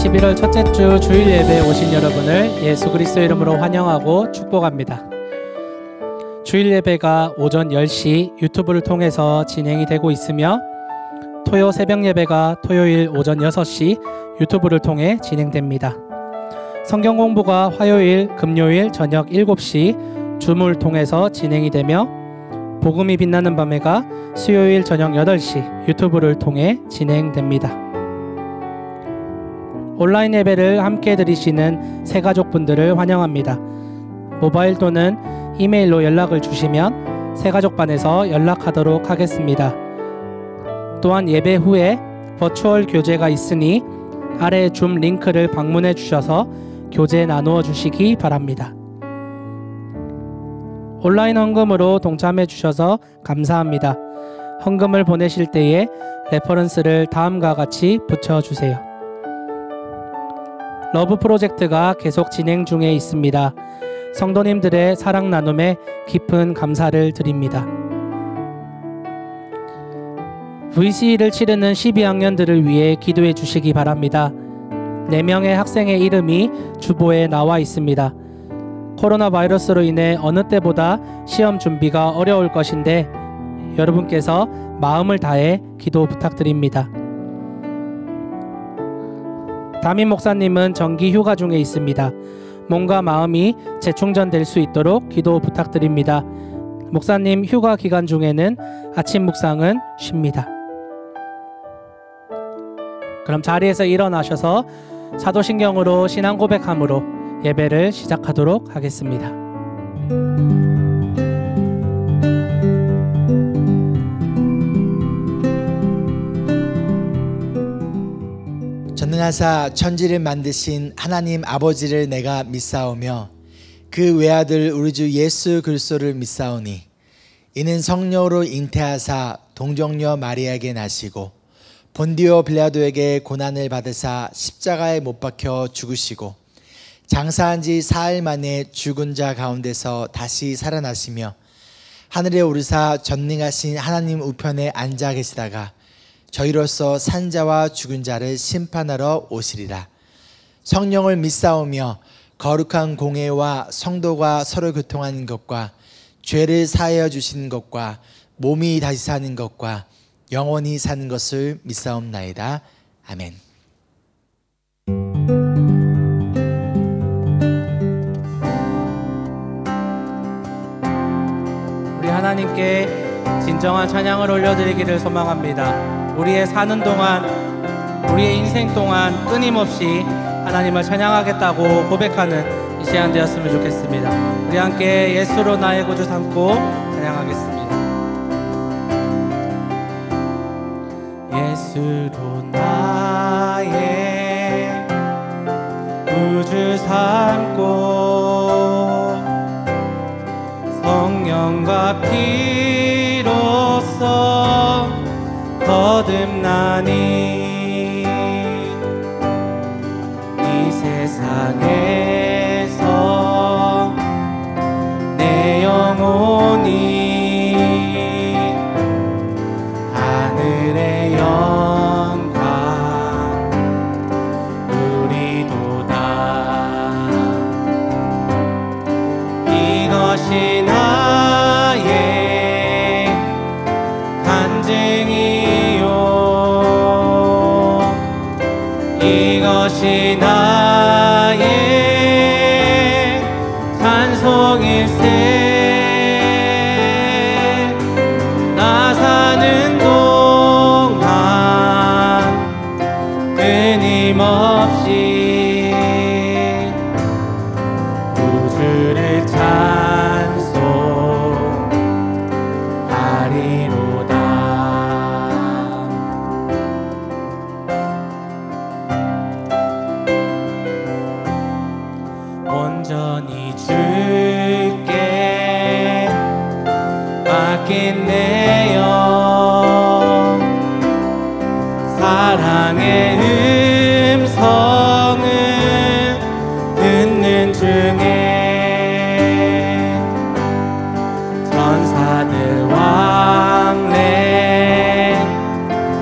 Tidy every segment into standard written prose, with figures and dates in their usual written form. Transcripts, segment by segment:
11월 첫째 주 주일 예배에 오신 여러분을 예수 그리스도 이름으로 환영하고 축복합니다. 주일 예배가 오전 10시 유튜브를 통해서 진행이 되고 있으며 토요 새벽 예배가 토요일 오전 6시 유튜브를 통해 진행됩니다. 성경 공부가 화요일, 금요일 저녁 7시 줌을 통해서 진행이 되며 복음이 빛나는 밤에가 수요일 저녁 8시 유튜브를 통해 진행됩니다. 온라인 예배를 함께 드리시는 새가족분들을 환영합니다. 모바일 또는 이메일로 연락을 주시면 새가족반에서 연락하도록 하겠습니다. 또한 예배 후에 버추얼 교제가 있으니 아래 줌 링크를 방문해 주셔서 교제 나누어 주시기 바랍니다. 온라인 헌금으로 동참해 주셔서 감사합니다. 헌금을 보내실 때에 레퍼런스를 다음과 같이 붙여주세요. 러브 프로젝트가 계속 진행 중에 있습니다. 성도님들의 사랑 나눔에 깊은 감사를 드립니다. VC를 치르는 12학년들을 위해 기도해 주시기 바랍니다. 4명의 학생의 이름이 주보에 나와 있습니다. 코로나 바이러스로 인해 어느 때보다 시험 준비가 어려울 것인데 여러분께서 마음을 다해 기도 부탁드립니다. 담임 목사님은 정기 휴가 중에 있습니다. 몸과 마음이 재충전될 수 있도록 기도 부탁드립니다. 목사님 휴가 기간 중에는 아침 묵상은 쉽니다. 그럼 자리에서 일어나셔서 사도신경으로 신앙 고백함으로 예배를 시작하도록 하겠습니다. 전능하사 천지를 만드신 하나님 아버지를 내가 믿사오며 그 외아들 우리 주 예수 그리스도를 믿사오니 이는 성령으로 잉태하사 동정녀 마리아에게 나시고 본디오 빌라도에게 고난을 받으사 십자가에 못 박혀 죽으시고 장사한 지 사흘 만에 죽은 자 가운데서 다시 살아나시며 하늘에 오르사 전능하신 하나님 우편에 앉아 계시다가 저희로서 산 자와 죽은 자를 심판하러 오시리라. 성령을 믿사오며 거룩한 공회와 성도가 서로 교통하는 것과 죄를 사하여 주시는 것과 몸이 다시 사는 것과 영원히 사는 것을 믿사옵나이다. 아멘. 우리 하나님께 진정한 찬양을 올려드리기를 소망합니다. 우리의 사는 동안, 우리의 인생 동안 끊임없이 하나님을 찬양하겠다고 고백하는 이 시간 되었으면 좋겠습니다. 우리 함께 예수로 나의 구주 삼고 찬양하겠습니다. 예수로 나의 구주 삼고 성령과 피로써 거듭나니 이 세상에서 내 영혼이 하늘의 영광 누리도다. 이것이 나의 간증이요 이것이 나의 찬송일세. 나 사는 동안 끊임없이 구주를 찬송하리로다. 온전히 주께 맡긴 내 영 사랑의 음성을 듣는 중에 천사들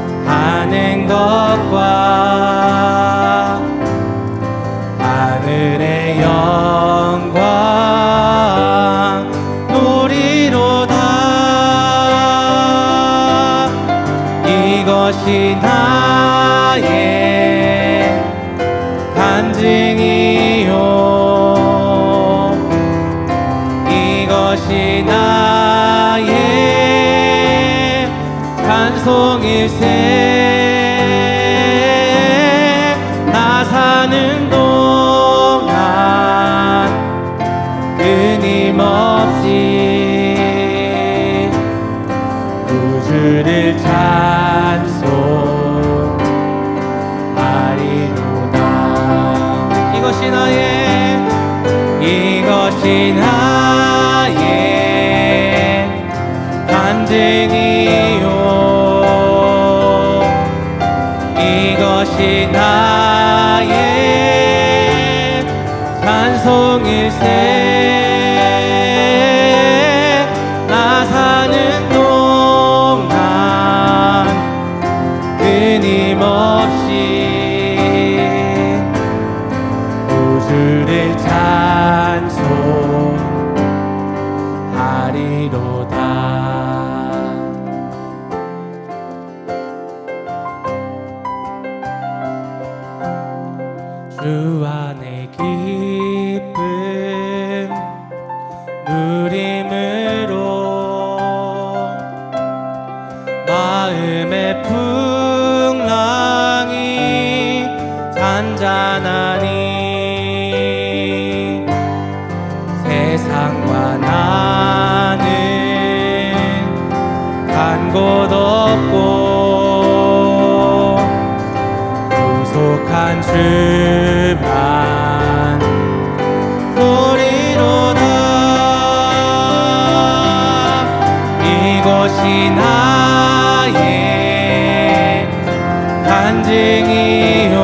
왕래하는 것과 이것이 나의 간증이요 이것이 나의 찬송일세 나 사는 동안 끊임없이 구주를 찬송하리로다 이것이 나의 간증이요 이것이 나의 찬송일세 나 사는 동안 끊임없이 구주를 찬송하리로다 주 안에 기쁨 누림으로 마음의 풍랑이 잔잔하니 세상과 나는 간 곳 없고 구속한 주만 보리로다 이것이 나의 간증이요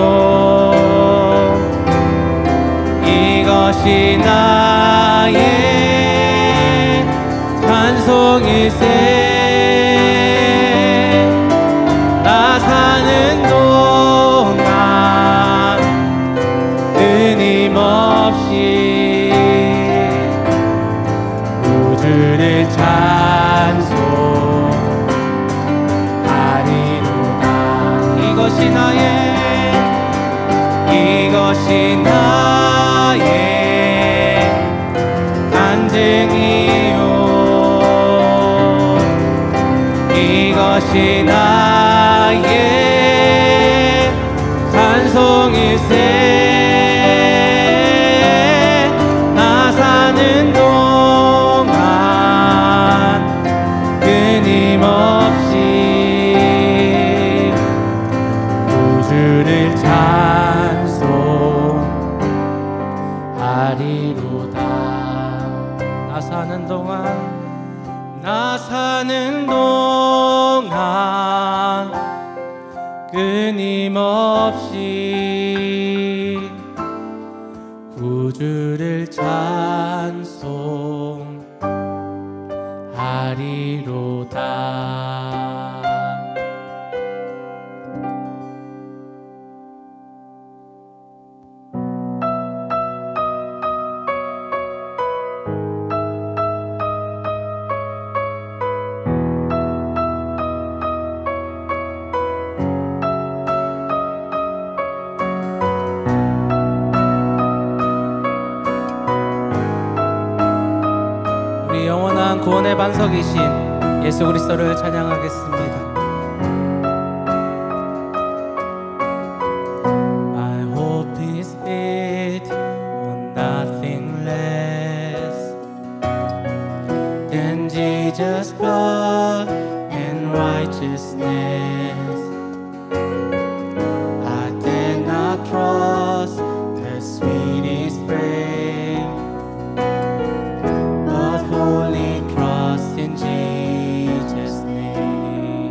이것이 나의 찬송일세 나 사는 동안 끊임없이 구주를 찬송하리로다 이것이 나의 간증이요 이것이 나의 찬송일세 나 사는 동안 끊임없이 구주를 찬송하리로다 나 사는 동안 끊임없이 구주를 찬송하리로다 우리 영원한 구원의 반석이신 예수 그리스도를 찬양하겠습니다. My hope is built on nothing less than Jesus' blood and righteousness. I dare not trust the sweetest frame, but wholly trust in Jesus' name.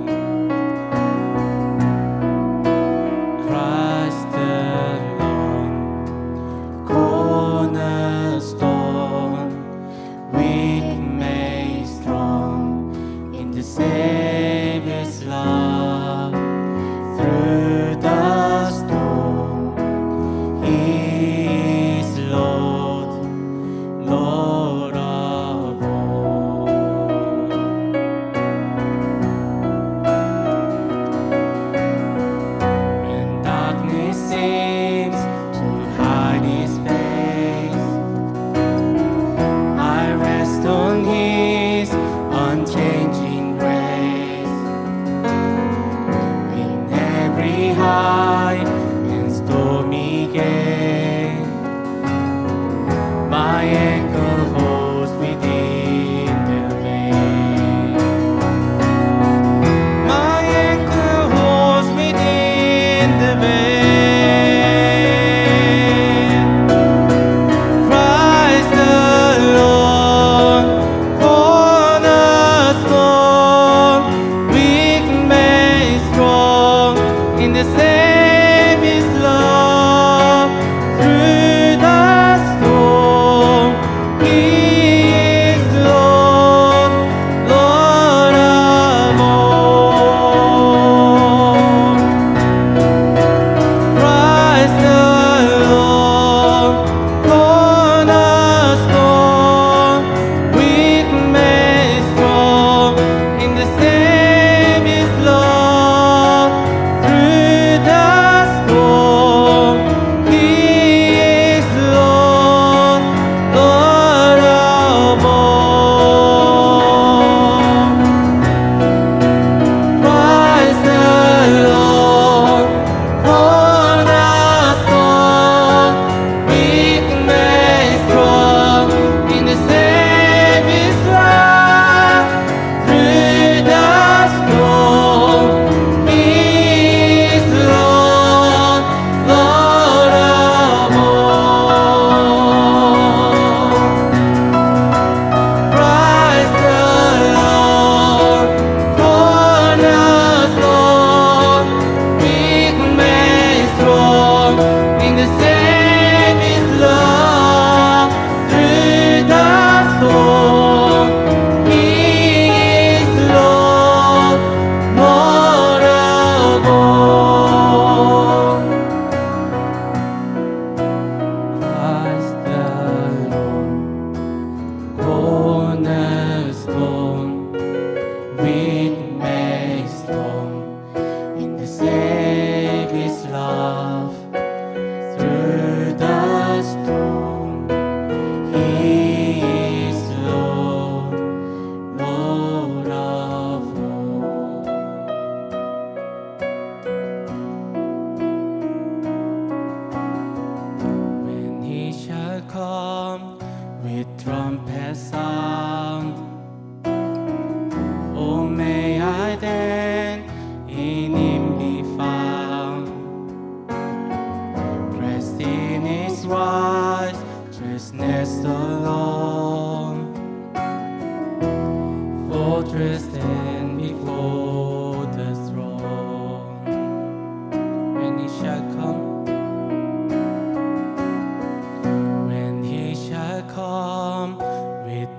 In the same is love through the storm. He is Lord, Lord of all. Christ the Lord, cornerstone, weak made strong. In the same is love through the storm. He is Lord, Lord of all. Christ the Lord, cornerstone, weak made strong. In the same is love through the storm. He is Lord, Lord of all. Christ the Lord, cornerstone, weak made strong. In the same is love through the storm. He is Lord, Lord of all. Christ the Lord, cornerstone, weak made strong. In the same is love through the storm. He is Lord, Lord of all. When he shall come with trumpet sound, oh, may I then in him be found, dressed in his righteousness alone, fortress stand before the throne. When he shall come, when he shall come with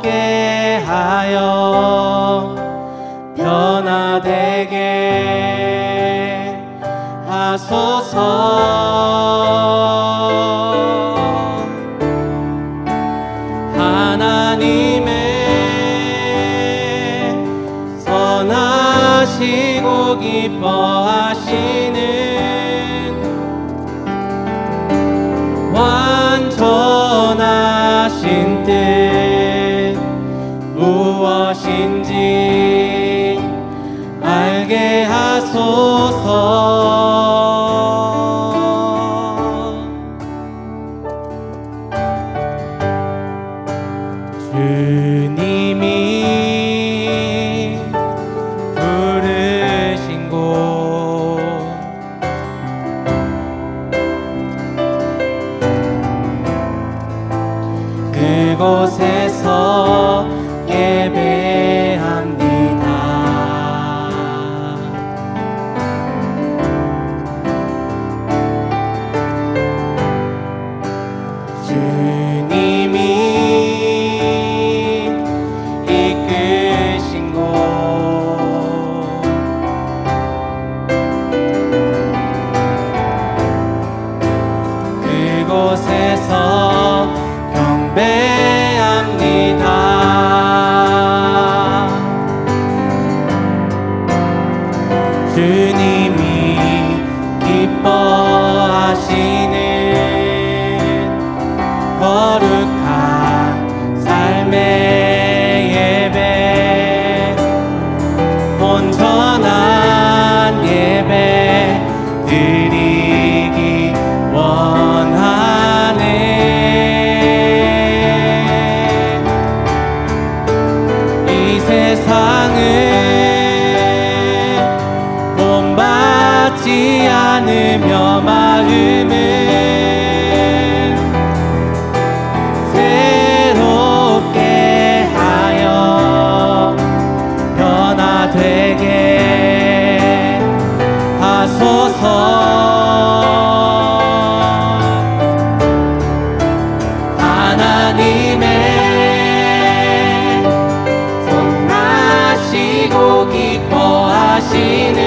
새롭게 하여 변화되게 하소서. 하나님의 선하시고 기뻐하시는 완전하신 뜻 무엇인지 알게 하소서. 주님이 부르신 곳 그곳에서 예배합니다. 주님이 이끄신 곳 그곳에서 경배합니다. 주님이 기뻐하시는 거룩한 삶의 예배 온전한 예배 드리기 원하네. 이 세상을 본받지 않으며 마음을 새롭게 하여 변화되게 하소서. 하나님의 선하시고 기뻐하시는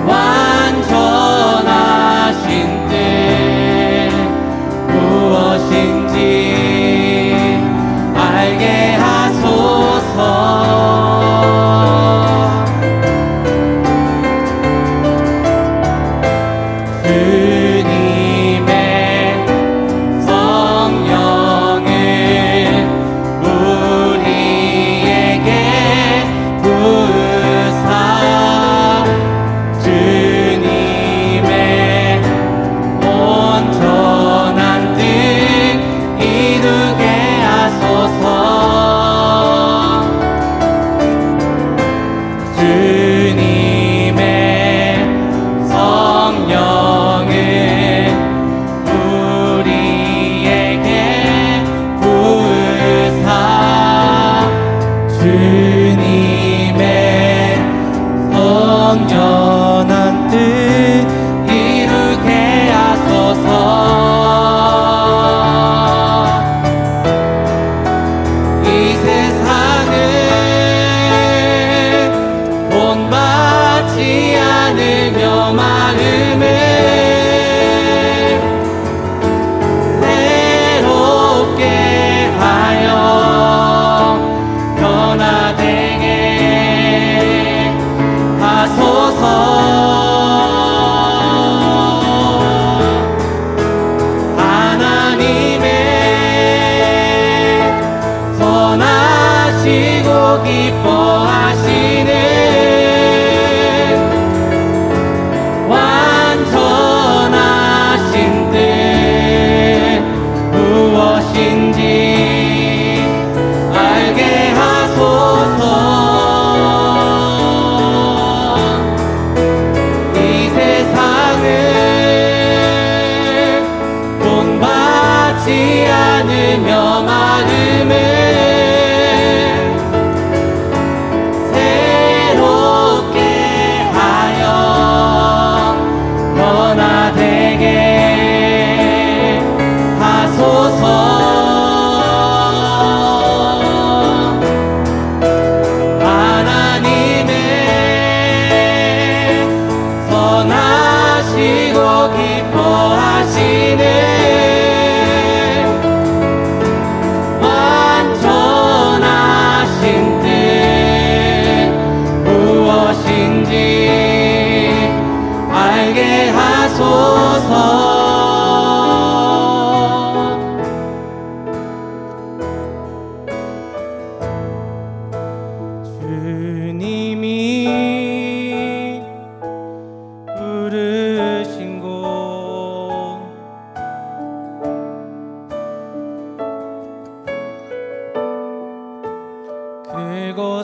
완전하신 뜻 무엇인지 알게 하소서. 주님의 성령을 우리에게 부으사 주님의 온전한 뜻 이루게 하소서. 주님의 성령을 우리에게 부으사 주님의 온전한 뜻 이루게 하소서. 이 세상을 본받지 않으며 마음을 새롭게 하여 변화되게 하소서. 하나님의 선하시고 기뻐하시는 완전하신 뜻 무엇인지 알게 하소서. 이 세상을 본받지 않으며 마음을 새롭게 하여 변화되게 하소서.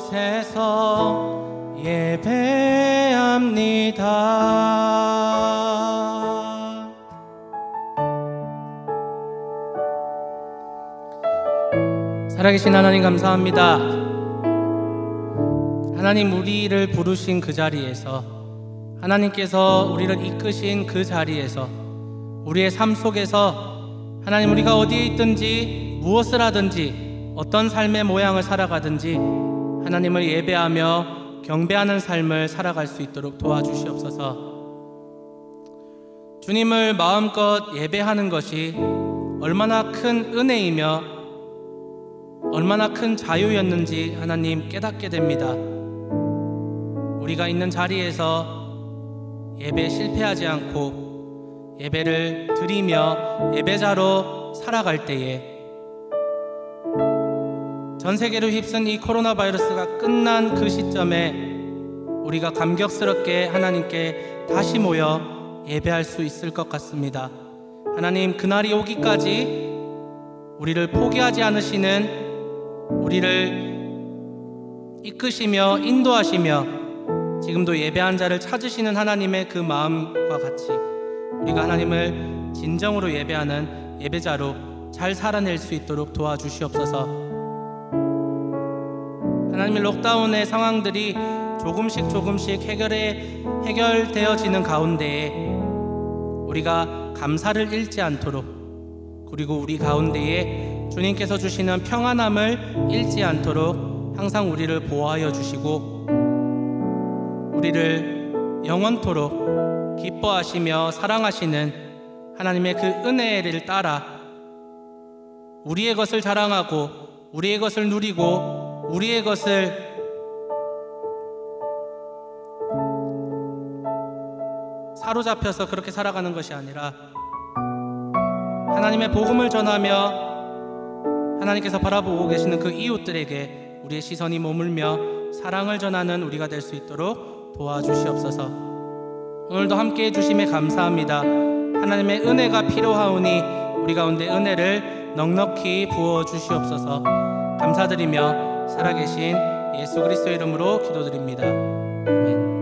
곳에서 예배합니다. 살아계신 하나님 감사합니다. 하나님, 우리를 부르신 그 자리에서, 하나님께서 우리를 이끄신 그 자리에서, 우리의 삶 속에서 하나님, 우리가 어디에 있든지 무엇을 하든지 어떤 삶의 모양을 살아가든지 하나님을 예배하며 경배하는 삶을 살아갈 수 있도록 도와주시옵소서. 주님을 마음껏 예배하는 것이 얼마나 큰 은혜이며 얼마나 큰 자유였는지 하나님 깨닫게 됩니다. 우리가 있는 자리에서 예배에 실패하지 않고 예배를 드리며 예배자로 살아갈 때에 전 세계를 휩쓴 이 코로나 바이러스가 끝난 그 시점에 우리가 감격스럽게 하나님께 다시 모여 예배할 수 있을 것 같습니다. 하나님, 그날이 오기까지 우리를 포기하지 않으시는, 우리를 이끄시며 인도하시며 지금도 예배한 자를 찾으시는 하나님의 그 마음과 같이 우리가 하나님을 진정으로 예배하는 예배자로 잘 살아낼 수 있도록 도와주시옵소서. 하나님의 록다운의 상황들이 조금씩 해결되어지는 가운데에 우리가 감사를 잃지 않도록, 그리고 우리 가운데에 주님께서 주시는 평안함을 잃지 않도록 항상 우리를 보호하여 주시고 우리를 영원토록 기뻐하시며 사랑하시는 하나님의 그 은혜를 따라 우리의 것을 자랑하고 우리의 것을 누리고 우리의 것을 사로잡혀서 그렇게 살아가는 것이 아니라 하나님의 복음을 전하며 하나님께서 바라보고 계시는 그 이웃들에게 우리의 시선이 머물며 사랑을 전하는 우리가 될 수 있도록 도와주시옵소서. 오늘도 함께해 주심에 감사합니다. 하나님의 은혜가 필요하오니 우리 가운데 은혜를 넉넉히 부어 주시옵소서. 감사드리며 살아계신 예수 그리스도 이름으로 기도드립니다. 아멘.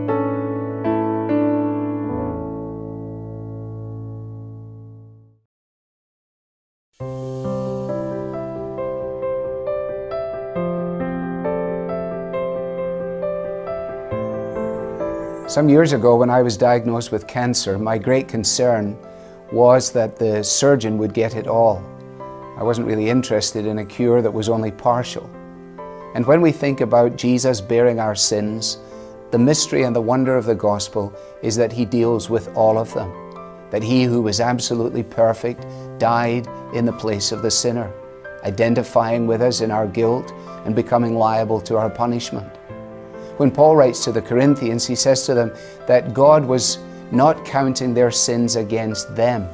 Some years ago, when I was diagnosed with cancer, my great concern was that the surgeon would get it all. I wasn't really interested in a cure that was only partial. And when we think about Jesus bearing our sins, the mystery and the wonder of the gospel is that He deals with all of them. That He who was absolutely perfect died in the place of the sinner, identifying with us in our guilt and becoming liable to our punishment. When Paul writes to the Corinthians, he says to them that God was not counting their sins against them.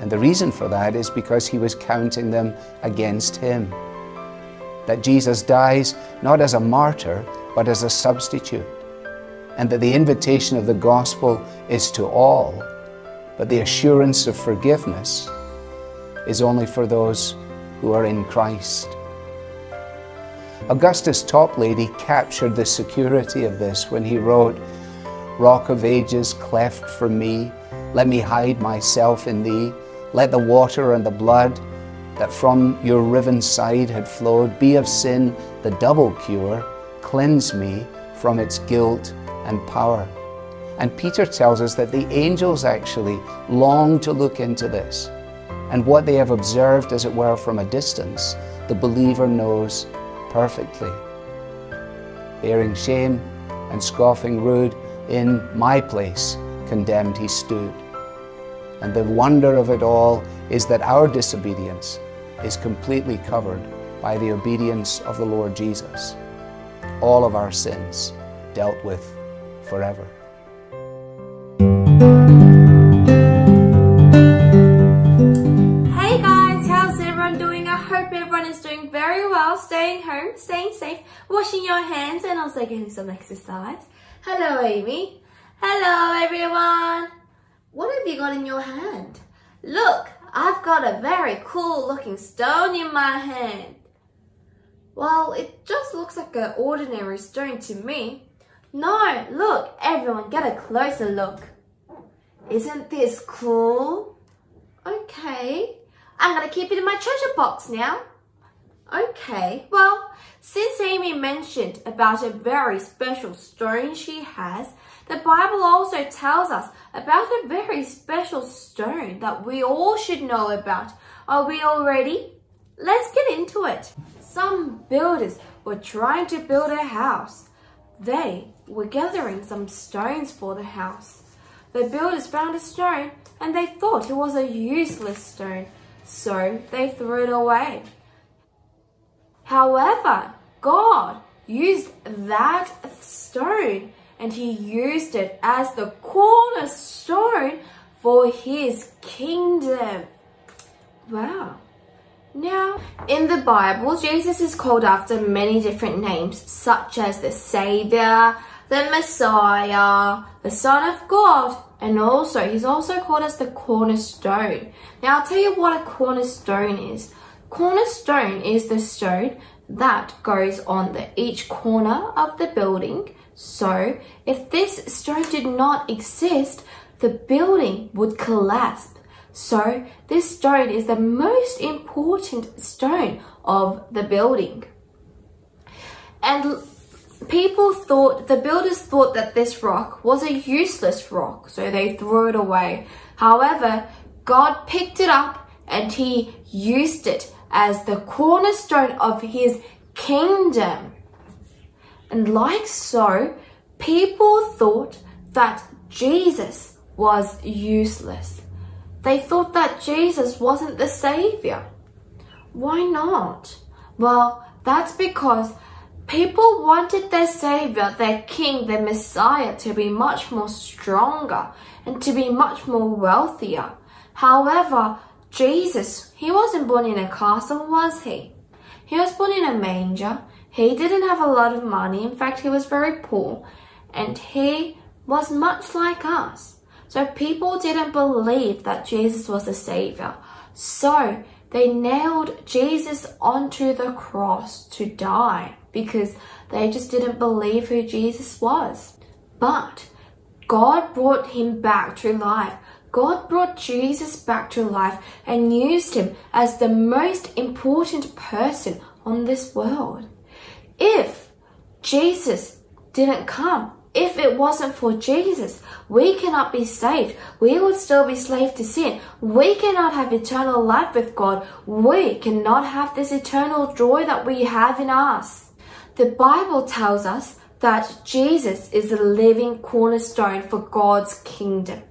And the reason for that is because He was counting them against Him. That Jesus dies not as a martyr, but as a substitute. And that the invitation of the gospel is to all, but the assurance of forgiveness is only for those who are in Christ. Augustus Toplady captured the security of this when he wrote, "Rock of ages, cleft for me, let me hide myself in thee. Let the water and the blood that from your riven side had flowed be of sin the double cure, cleanse me from its guilt and power." And Peter tells us that the angels actually long to look into this. And what they have observed, as it were, from a distance, the believer knows perfectly. Bearing shame and scoffing rude, in my place condemned He stood. And the wonder of it all is that our disobedience is completely covered by the obedience of the Lord Jesus. All of our sins dealt with forever. Hey guys, how's everyone doing? I hope everyone is doing very well, staying home, staying safe, washing your hands and also getting some exercise. Hello Amy. Hello everyone. What have you got in your hand? Look, I've got a very cool looking stone in my hand. Well, it just looks like an ordinary stone to me. No, look, everyone, get a closer look. Isn't this cool? Okay, I'm gonna keep it in my treasure box now. Okay, well, since Amy mentioned about a very special stone she has, the Bible also tells us about a very special stone that we all should know about. Are we all ready? Let's get into it. Some builders were trying to build a house. They were gathering some stones for the house. The builders found a stone and they thought it was a useless stone, so they threw it away. However, God used that stone and he used it as the cornerstone for his kingdom. Wow. Now, in the Bible, Jesus is called after many different names, such as the Savior, the Messiah, the Son of God, and also he's also called as the cornerstone. Now, I'll tell you what a cornerstone is. Cornerstone is the stone that goes on each corner of the building. So, if this stone did not exist, the building would collapse. So, this stone is the most important stone of the building. And the builders thought that this rock was a useless rock, so they threw it away. However, God picked it up and he used it as the cornerstone of his kingdom. And like so, people thought that Jesus was useless. They thought that Jesus wasn't the Savior. Why not? Well, that's because people wanted their Savior, their King, their Messiah to be much more stronger and to be much more wealthier. However, Jesus, he wasn't born in a castle, was he? He was born in a manger. He didn't have a lot of money. In fact, he was very poor. And he was much like us. So people didn't believe that Jesus was the Savior. So they nailed Jesus onto the cross to die because they just didn't believe who Jesus was. But God brought him back to life. God brought Jesus back to life and used him as the most important person on this world. If Jesus didn't come, if it wasn't for Jesus, we cannot be saved. We would still be slaves to sin. We cannot have eternal life with God. We cannot have this eternal joy that we have in us. The Bible tells us that Jesus is the living cornerstone for God's kingdom.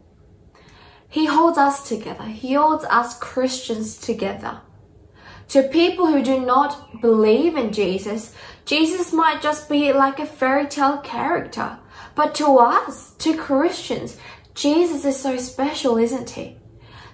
He holds us together. He holds us Christians together. To people who do not believe in Jesus, Jesus might just be like a fairy tale character. But to us, to Christians, Jesus is so special, isn't he?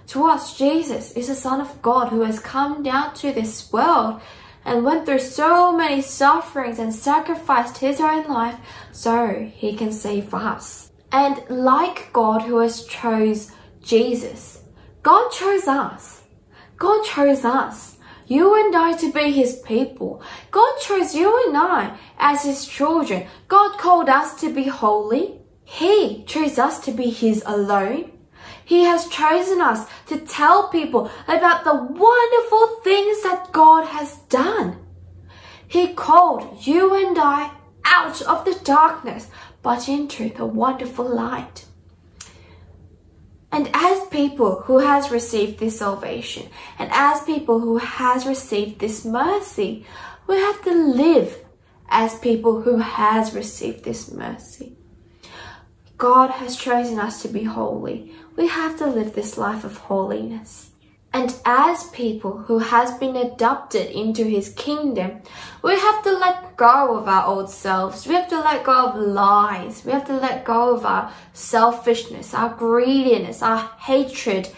To us, Jesus is the Son of God who has come down to this world and went through so many sufferings and sacrificed his own life so he can save us. And like God who has chose Jesus, God chose us. God chose us. You and I to be his people. God chose you and I as his children. God called us to be holy. He chose us to be his alone. He has chosen us to tell people about the wonderful things that God has done. He called you and I out of the darkness, but into the wonderful light. And as people who has received this salvation, and as people who has received this mercy, we have to live as people who has received this mercy. God has chosen us to be holy. We have to live this life of holiness. And as people who has been adopted into his kingdom, we have to let go of our old selves. We have to let go of lies. We have to let go of our selfishness, our greediness, our hatred,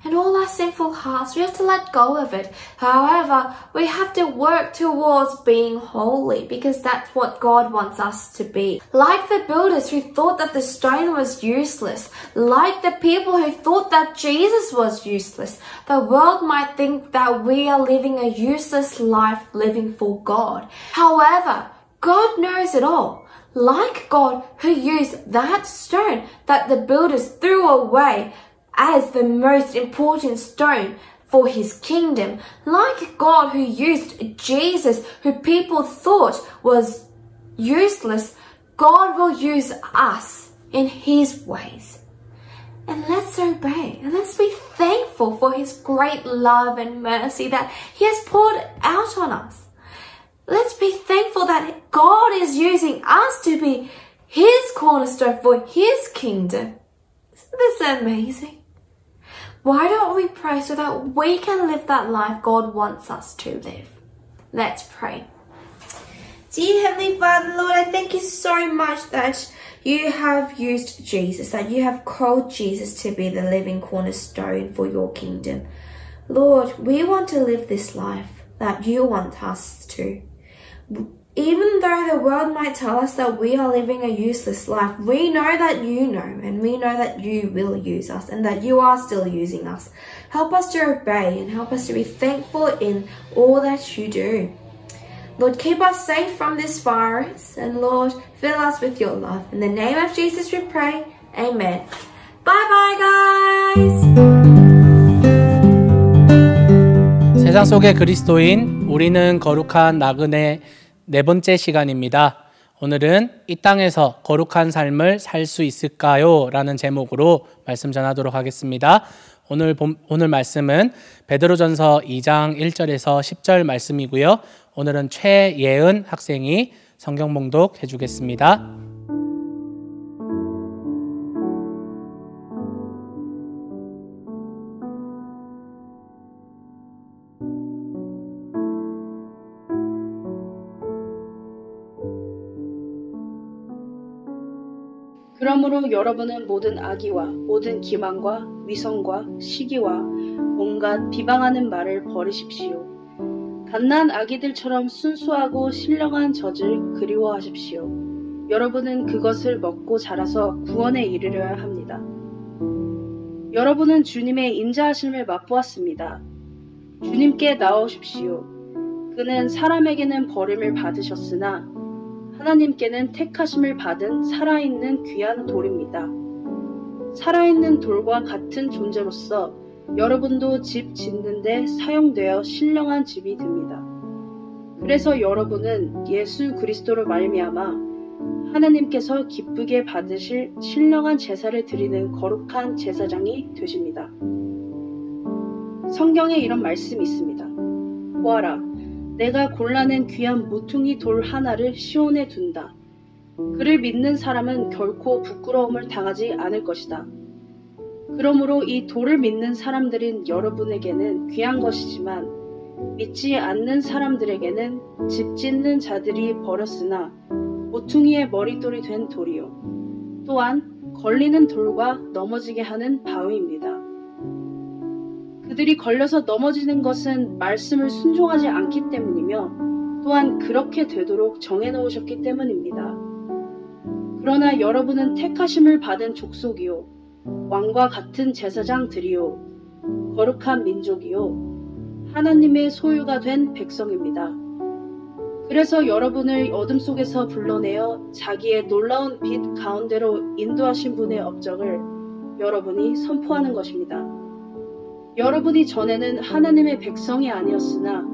And all our sinful hearts, we have to let go of it. However, we have to work towards being holy because that's what God wants us to be. Like the builders who thought that the stone was useless, like the people who thought that Jesus was useless, the world might think that we are living a useless life living for God. However, God knows it all. Like God who used that stone that the builders threw away as the most important stone for his kingdom. Like God who used Jesus, who people thought was useless, God will use us in his ways. And let's obey and let's be thankful for his great love and mercy that he has poured out on us. Let's be thankful that God is using us to be his cornerstone for his kingdom. Isn't this amazing? Why don't we pray so that we can live that life God wants us to live? Let's pray. Dear Heavenly Father, Lord, I thank you so much that you have used Jesus, that you have called Jesus to be the living cornerstone for your kingdom. Lord, we want to live this life that you want us to. Even though the world might tell us that we are living a useless life, we know that you know, and we know that you will use us and that you are still using us. Help us to obey and help us to be thankful in all that you do. Lord, keep us safe from this virus, and Lord, fill us with your love. In the name of Jesus we pray. Amen. Bye bye guys. 세상 속의 그리스도인, 우리는 거룩한 나그네 네 번째 시간입니다. 오늘은 이 땅에서 거룩한 삶을 살 수 있을까요? 라는 제목으로 말씀 전하도록 하겠습니다. 오늘 말씀은 베드로전서 2장 1절에서 10절 말씀이고요. 오늘은 최예은 학생이 성경 봉독해 주겠습니다. 그러므로 여러분은 모든 악의와 모든 기만과 위선과 시기와 온갖 비방하는 말을 버리십시오. 갓난 아기들처럼 순수하고 신령한 젖을 그리워하십시오. 여러분은 그것을 먹고 자라서 구원에 이르려야 합니다. 여러분은 주님의 인자하심을 맛보았습니다. 주님께 나오십시오. 그는 사람에게는 버림을 받으셨으나 하나님께는 택하심을 받은 살아있는 귀한 돌입니다. 살아있는 돌과 같은 존재로서 여러분도 집 짓는데 사용되어 신령한 집이 됩니다. 그래서 여러분은 예수 그리스도로 말미암아 하나님께서 기쁘게 받으실 신령한 제사를 드리는 거룩한 제사장이 되십니다. 성경에 이런 말씀이 있습니다. 보아라, 내가 골라낸 귀한 모퉁이 돌 하나를 시온에 둔다. 그를 믿는 사람은 결코 부끄러움을 당하지 않을 것이다. 그러므로 이 돌을 믿는 사람들인 여러분에게는 귀한 것이지만 믿지 않는 사람들에게는 집 짓는 자들이 버렸으나 모퉁이의 머릿돌이 된 돌이요. 또한 걸리는 돌과 넘어지게 하는 바위입니다. 그들이 걸려서 넘어지는 것은 말씀을 순종하지 않기 때문이며 또한 그렇게 되도록 정해놓으셨기 때문입니다. 그러나 여러분은 택하심을 받은 족속이요, 왕과 같은 제사장들이요, 거룩한 민족이요, 하나님의 소유가 된 백성입니다. 그래서 여러분을 어둠 속에서 불러내어 자기의 놀라운 빛 가운데로 인도하신 분의 업적을 여러분이 선포하는 것입니다. 여러분이 전에는 하나님의 백성이 아니었으나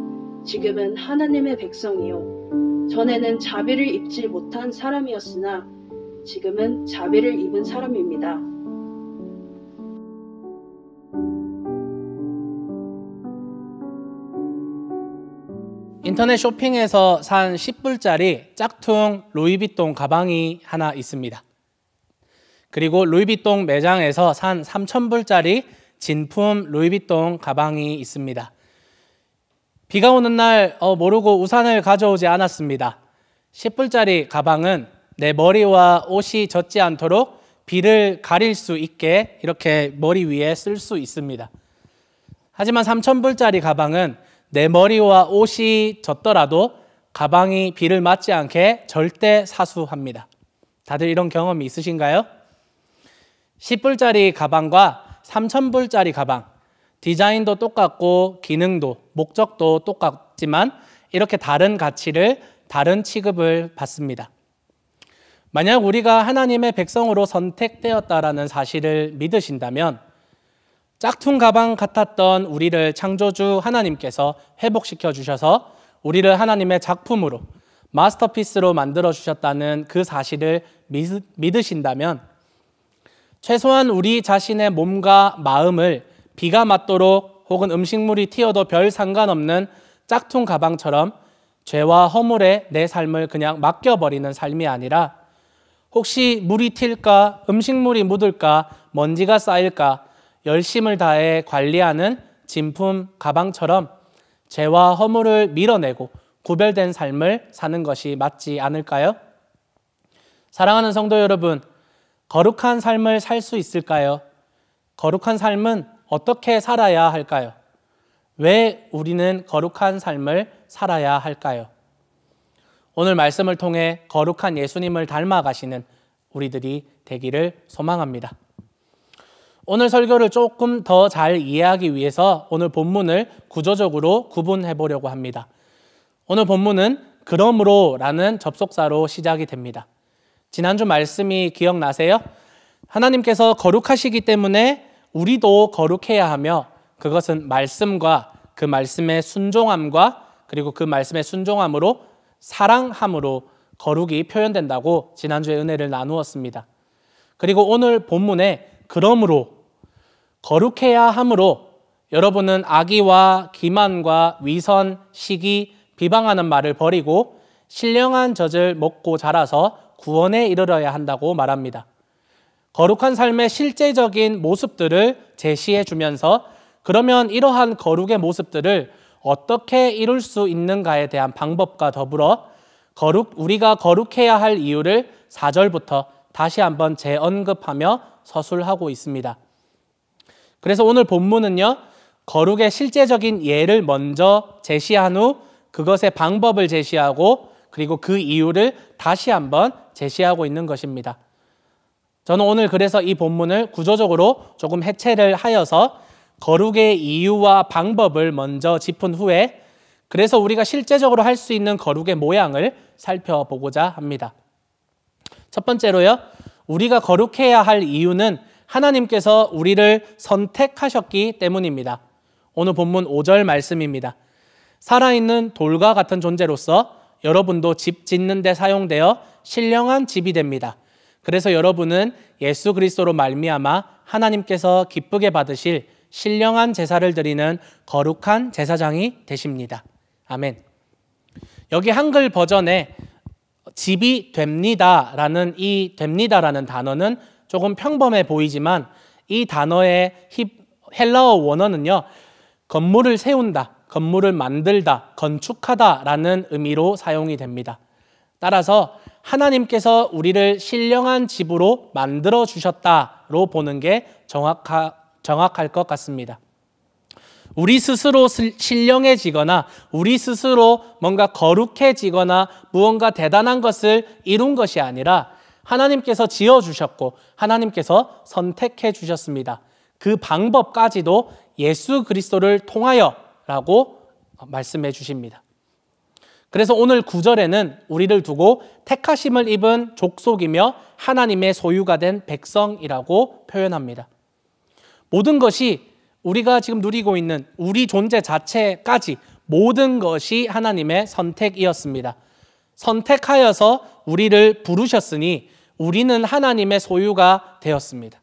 지금은 하나님의 백성이요. 전에는 자비를 입지 못한 사람이었으나 지금은 자비를 입은 사람입니다. 인터넷 쇼핑에서 산 10불짜리 짝퉁 루이비통 가방이 하나 있습니다. 그리고 루이비통 매장에서 산 3,000불짜리 진품 루이비통 가방이 있습니다. 비가 오는 날 모르고 우산을 가져오지 않았습니다. 10불짜리 가방은 내 머리와 옷이 젖지 않도록 비를 가릴 수 있게 이렇게 머리 위에 쓸 수 있습니다. 하지만 3,000불짜리 가방은 내 머리와 옷이 젖더라도 가방이 비를 맞지 않게 절대 사수합니다. 다들 이런 경험이 있으신가요? 10불짜리 가방과 3,000불짜리 가방, 디자인도 똑같고 기능도 목적도 똑같지만 이렇게 다른 가치를, 다른 취급을 받습니다. 만약 우리가 하나님의 백성으로 선택되었다라는 사실을 믿으신다면 짝퉁 가방 같았던 우리를 창조주 하나님께서 회복시켜 주셔서 우리를 하나님의 작품으로, 마스터피스로 만들어 주셨다는 그 사실을 믿으신다면 최소한 우리 자신의 몸과 마음을 비가 맞도록 혹은 음식물이 튀어도 별 상관없는 짝퉁 가방처럼 죄와 허물에 내 삶을 그냥 맡겨버리는 삶이 아니라 혹시 물이 튈까, 음식물이 묻을까, 먼지가 쌓일까 열심을 다해 관리하는 진품 가방처럼 죄와 허물을 밀어내고 구별된 삶을 사는 것이 맞지 않을까요? 사랑하는 성도 여러분, 거룩한 삶을 살 수 있을까요? 거룩한 삶은 어떻게 살아야 할까요? 왜 우리는 거룩한 삶을 살아야 할까요? 오늘 말씀을 통해 거룩한 예수님을 닮아가시는 우리들이 되기를 소망합니다. 오늘 설교를 조금 더 잘 이해하기 위해서 오늘 본문을 구조적으로 구분해 보려고 합니다. 오늘 본문은 그러므로라는 접속사로 시작이 됩니다. 지난주 말씀이 기억나세요? 하나님께서 거룩하시기 때문에 우리도 거룩해야 하며 그것은 말씀과 그 말씀의 순종함과 그리고 그 말씀의 순종함으로 사랑함으로 거룩이 표현된다고 지난주에 은혜를 나누었습니다. 그리고 오늘 본문에 그러므로 거룩해야 함으로 여러분은 악의와 기만과 위선, 시기, 비방하는 말을 버리고 신령한 젖을 먹고 자라서 구원에 이르러야 한다고 말합니다. 거룩한 삶의 실제적인 모습들을 제시해 주면서 그러면 이러한 거룩의 모습들을 어떻게 이룰 수 있는가에 대한 방법과 더불어 우리가 거룩해야 할 이유를 4절부터 다시 한번 재언급하며 서술하고 있습니다. 그래서 오늘 본문은요, 거룩의 실제적인 예를 먼저 제시한 후 그것의 방법을 제시하고 그리고 그 이유를 다시 한번 제시하고 있는 것입니다. 저는 오늘 그래서 이 본문을 구조적으로 조금 해체를 하여서 거룩의 이유와 방법을 먼저 짚은 후에 그래서 우리가 실제적으로 할 수 있는 거룩의 모양을 살펴보고자 합니다. 첫 번째로요, 우리가 거룩해야 할 이유는 하나님께서 우리를 선택하셨기 때문입니다. 오늘 본문 5절 말씀입니다. 살아있는 돌과 같은 존재로서 여러분도 집 짓는 데 사용되어 신령한 집이 됩니다. 그래서 여러분은 예수 그리스도로 말미암아 하나님께서 기쁘게 받으실 신령한 제사를 드리는 거룩한 제사장이 되십니다. 아멘. 여기 한글 버전에 집이 됩니다라는 이 됩니다라는 단어는 조금 평범해 보이지만 이 단어의 헬라어 원어는요, 건물을 세운다, 건물을 만들다, 건축하다라는 의미로 사용이 됩니다. 따라서 하나님께서 우리를 신령한 집으로 만들어 주셨다로 보는 게 정확할 것 같습니다. 우리 스스로 신령해지거나 우리 스스로 뭔가 거룩해지거나 무언가 대단한 것을 이룬 것이 아니라 하나님께서 지어주셨고 하나님께서 선택해 주셨습니다. 그 방법까지도 예수 그리스도를 통하여라고 말씀해 주십니다. 그래서 오늘 9절에는 우리를 두고 택하심을 입은 족속이며 하나님의 소유가 된 백성이라고 표현합니다. 모든 것이 우리가 지금 누리고 있는 우리 존재 자체까지 모든 것이 하나님의 선택이었습니다. 선택하여서 우리를 부르셨으니 우리는 하나님의 소유가 되었습니다.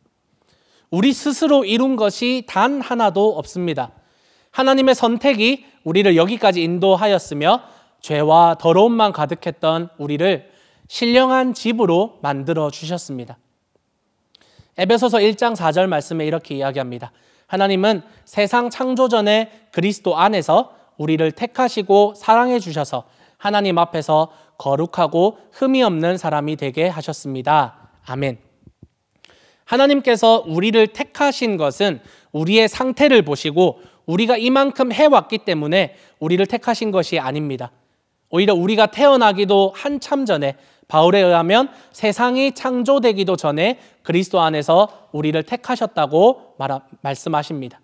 우리 스스로 이룬 것이 단 하나도 없습니다. 하나님의 선택이 우리를 여기까지 인도하였으며 죄와 더러움만 가득했던 우리를 신령한 집으로 만들어 주셨습니다. 에베소서 1장 4절 말씀에 이렇게 이야기합니다. 하나님은 세상 창조 전에 그리스도 안에서 우리를 택하시고 사랑해 주셔서 하나님 앞에서 거룩하고 흠이 없는 사람이 되게 하셨습니다. 아멘. 하나님께서 우리를 택하신 것은 우리의 상태를 보시고 우리가 이만큼 해왔기 때문에 우리를 택하신 것이 아닙니다. 오히려 우리가 태어나기도 한참 전에 바울에 의하면 세상이 창조되기도 전에 그리스도 안에서 우리를 택하셨다고 말씀하십니다.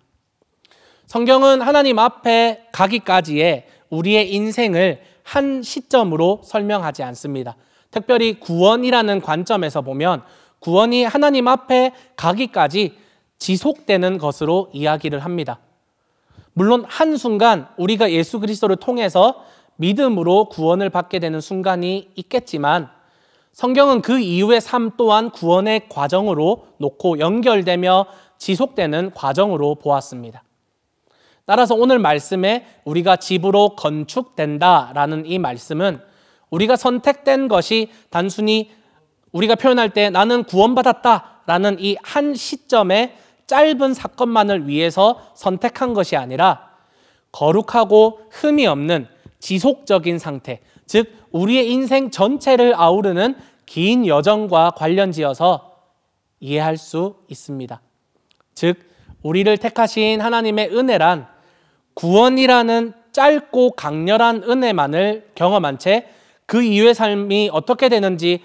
성경은 하나님 앞에 가기까지의 우리의 인생을 한 시점으로 설명하지 않습니다. 특별히 구원이라는 관점에서 보면 구원이 하나님 앞에 가기까지 지속되는 것으로 이야기를 합니다. 물론 한순간 우리가 예수 그리스도를 통해서 믿음으로 구원을 받게 되는 순간이 있겠지만 성경은 그 이후의 삶 또한 구원의 과정으로 놓고 연결되며 지속되는 과정으로 보았습니다. 따라서 오늘 말씀에 우리가 집으로 건축된다라는 이 말씀은 우리가 선택된 것이 단순히 우리가 표현할 때 나는 구원받았다라는 이 한 시점의 짧은 사건만을 위해서 선택한 것이 아니라 거룩하고 흠이 없는 지속적인 상태, 즉 우리의 인생 전체를 아우르는 긴 여정과 관련지어서 이해할 수 있습니다. 즉 우리를 택하신 하나님의 은혜란 구원이라는 짧고 강렬한 은혜만을 경험한 채 그 이후의 삶이 어떻게 되는지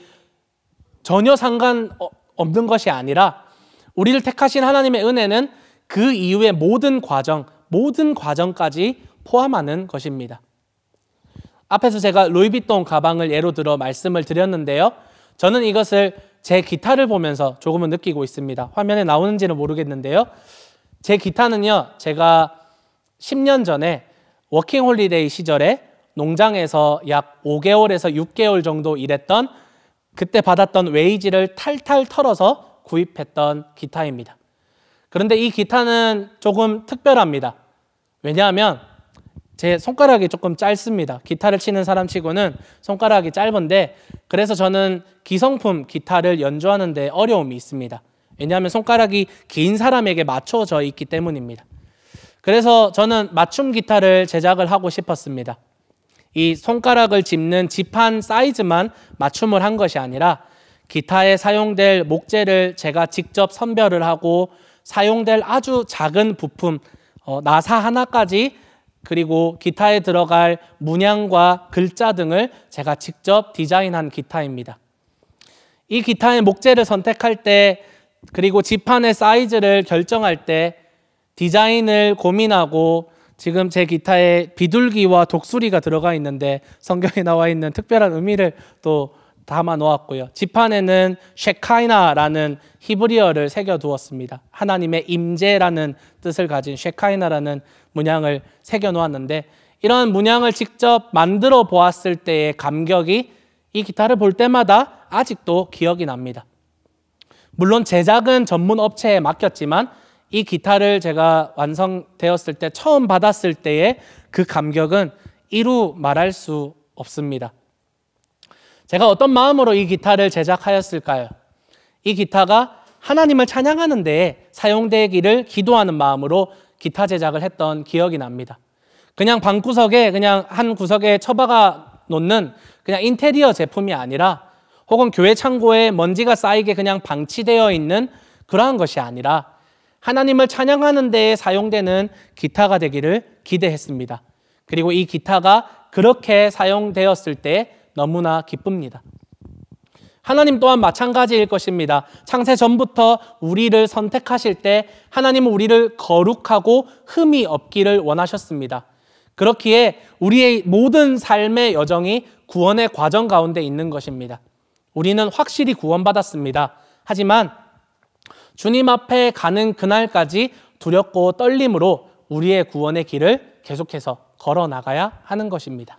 전혀 상관없는 것이 아니라 우리를 택하신 하나님의 은혜는 그 이후의 모든 과정까지 포함하는 것입니다. 앞에서 제가 루이비통 가방을 예로 들어 말씀을 드렸는데요. 저는 이것을 제 기타를 보면서 조금은 느끼고 있습니다. 화면에 나오는지는 모르겠는데요. 제 기타는요, 제가 10년 전에 워킹홀리데이 시절에 농장에서 약 5개월에서 6개월 정도 일했던 그때 받았던 웨이지를 탈탈 털어서 구입했던 기타입니다. 그런데 이 기타는 조금 특별합니다. 왜냐하면 제 손가락이 조금 짧습니다. 기타를 치는 사람 치고는 손가락이 짧은데 그래서 저는 기성품 기타를 연주하는 데 어려움이 있습니다. 왜냐하면 손가락이 긴 사람에게 맞춰져 있기 때문입니다. 그래서 저는 맞춤 기타를 제작을 하고 싶었습니다. 이 손가락을 짚는 지판 사이즈만 맞춤을 한 것이 아니라 기타에 사용될 목재를 제가 직접 선별을 하고 사용될 아주 작은 부품, 나사 하나까지 그리고 기타에 들어갈 문양과 글자 등을 제가 직접 디자인한 기타입니다. 이 기타의 목재를 선택할 때 그리고 지판의 사이즈를 결정할 때 디자인을 고민하고 지금 제 기타에 비둘기와 독수리가 들어가 있는데 성경에 나와 있는 특별한 의미를 또 담아 놓았고요. 지판에는 쉐카이나라는 히브리어를 새겨 두었습니다. 하나님의 임재라는 뜻을 가진 쉐카이나라는 문양을 새겨 놓았는데 이런 문양을 직접 만들어 보았을 때의 감격이 이 기타를 볼 때마다 아직도 기억이 납니다. 물론 제작은 전문 업체에 맡겼지만 이 기타를 제가 완성되었을 때 처음 받았을 때의 그 감격은 이루 말할 수 없습니다. 제가 어떤 마음으로 이 기타를 제작하였을까요? 이 기타가 하나님을 찬양하는 데에 사용되기를 기도하는 마음으로 기타 제작을 했던 기억이 납니다. 그냥 방구석에 그냥 한 구석에 처박아 놓는 그냥 인테리어 제품이 아니라 혹은 교회 창고에 먼지가 쌓이게 그냥 방치되어 있는 그러한 것이 아니라 하나님을 찬양하는 데에 사용되는 기타가 되기를 기대했습니다. 그리고 이 기타가 그렇게 사용되었을 때 너무나 기쁩니다. 하나님 또한 마찬가지일 것입니다. 창세 전부터 우리를 선택하실 때 하나님은 우리를 거룩하고 흠이 없기를 원하셨습니다. 그렇기에 우리의 모든 삶의 여정이 구원의 과정 가운데 있는 것입니다. 우리는 확실히 구원받았습니다. 하지만 주님 앞에 가는 그날까지 두렵고 떨림으로 우리의 구원의 길을 계속해서 걸어 나가야 하는 것입니다.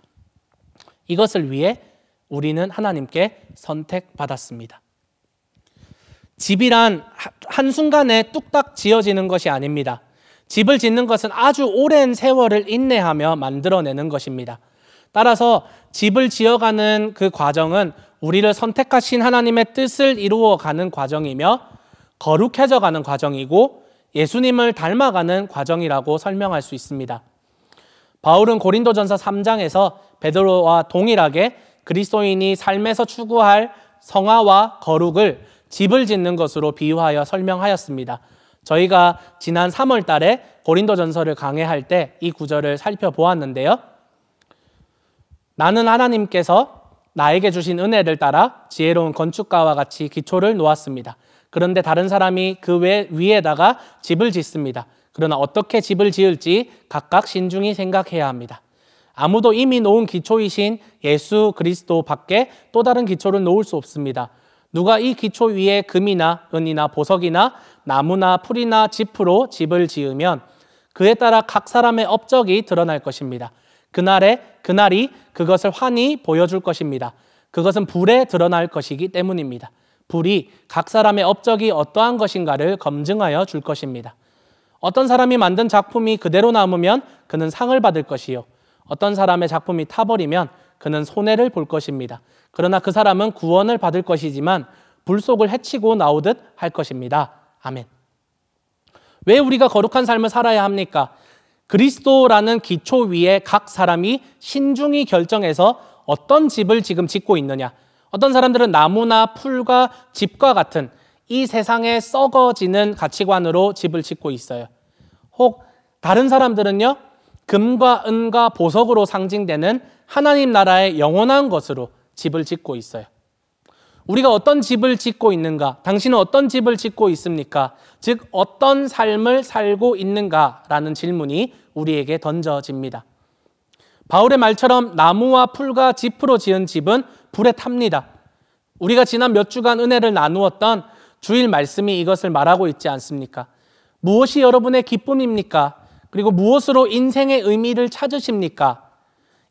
이것을 위해 우리는 하나님께 선택받았습니다. 집이란 한순간에 뚝딱 지어지는 것이 아닙니다. 집을 짓는 것은 아주 오랜 세월을 인내하며 만들어내는 것입니다. 따라서 집을 지어가는 그 과정은 우리를 선택하신 하나님의 뜻을 이루어가는 과정이며 거룩해져 가는 과정이고 예수님을 닮아가는 과정이라고 설명할 수 있습니다. 바울은 고린도전서 3장에서 베드로와 동일하게 그리스도인이 삶에서 추구할 성화와 거룩을 집을 짓는 것으로 비유하여 설명하였습니다. 저희가 지난 3월 달에 고린도전서를 강해할 때 이 구절을 살펴보았는데요. 나는 하나님께서 나에게 주신 은혜를 따라 지혜로운 건축가와 같이 기초를 놓았습니다. 그런데 다른 사람이 그 위에다가 집을 짓습니다. 그러나 어떻게 집을 지을지 각각 신중히 생각해야 합니다. 아무도 이미 놓은 기초이신 예수 그리스도 밖에 또 다른 기초를 놓을 수 없습니다. 누가 이 기초 위에 금이나 은이나 보석이나 나무나 풀이나 짚으로 집을 지으면 그에 따라 각 사람의 업적이 드러날 것입니다. 그날이 그것을 환히 보여줄 것입니다. 그것은 불에 드러날 것이기 때문입니다. 불이 각 사람의 업적이 어떠한 것인가를 검증하여 줄 것입니다. 어떤 사람이 만든 작품이 그대로 남으면 그는 상을 받을 것이요, 어떤 사람의 작품이 타버리면 그는 손해를 볼 것입니다. 그러나 그 사람은 구원을 받을 것이지만 불 속을 헤치고 나오듯 할 것입니다. 아멘. 왜 우리가 거룩한 삶을 살아야 합니까? 그리스도라는 기초 위에 각 사람이 신중히 결정해서 어떤 집을 지금 짓고 있느냐. 어떤 사람들은 나무나 풀과 집과 같은 이 세상에 썩어지는 가치관으로 집을 짓고 있어요. 혹 다른 사람들은요, 금과 은과 보석으로 상징되는 하나님 나라의 영원한 것으로 집을 짓고 있어요. 우리가 어떤 집을 짓고 있는가? 당신은 어떤 집을 짓고 있습니까? 즉 어떤 삶을 살고 있는가라는 질문이 우리에게 던져집니다. 바울의 말처럼 나무와 풀과 짚으로 지은 집은 불에 탑니다. 우리가 지난 몇 주간 은혜를 나누었던 주일 말씀이 이것을 말하고 있지 않습니까? 무엇이 여러분의 기쁨입니까? 그리고 무엇으로 인생의 의미를 찾으십니까?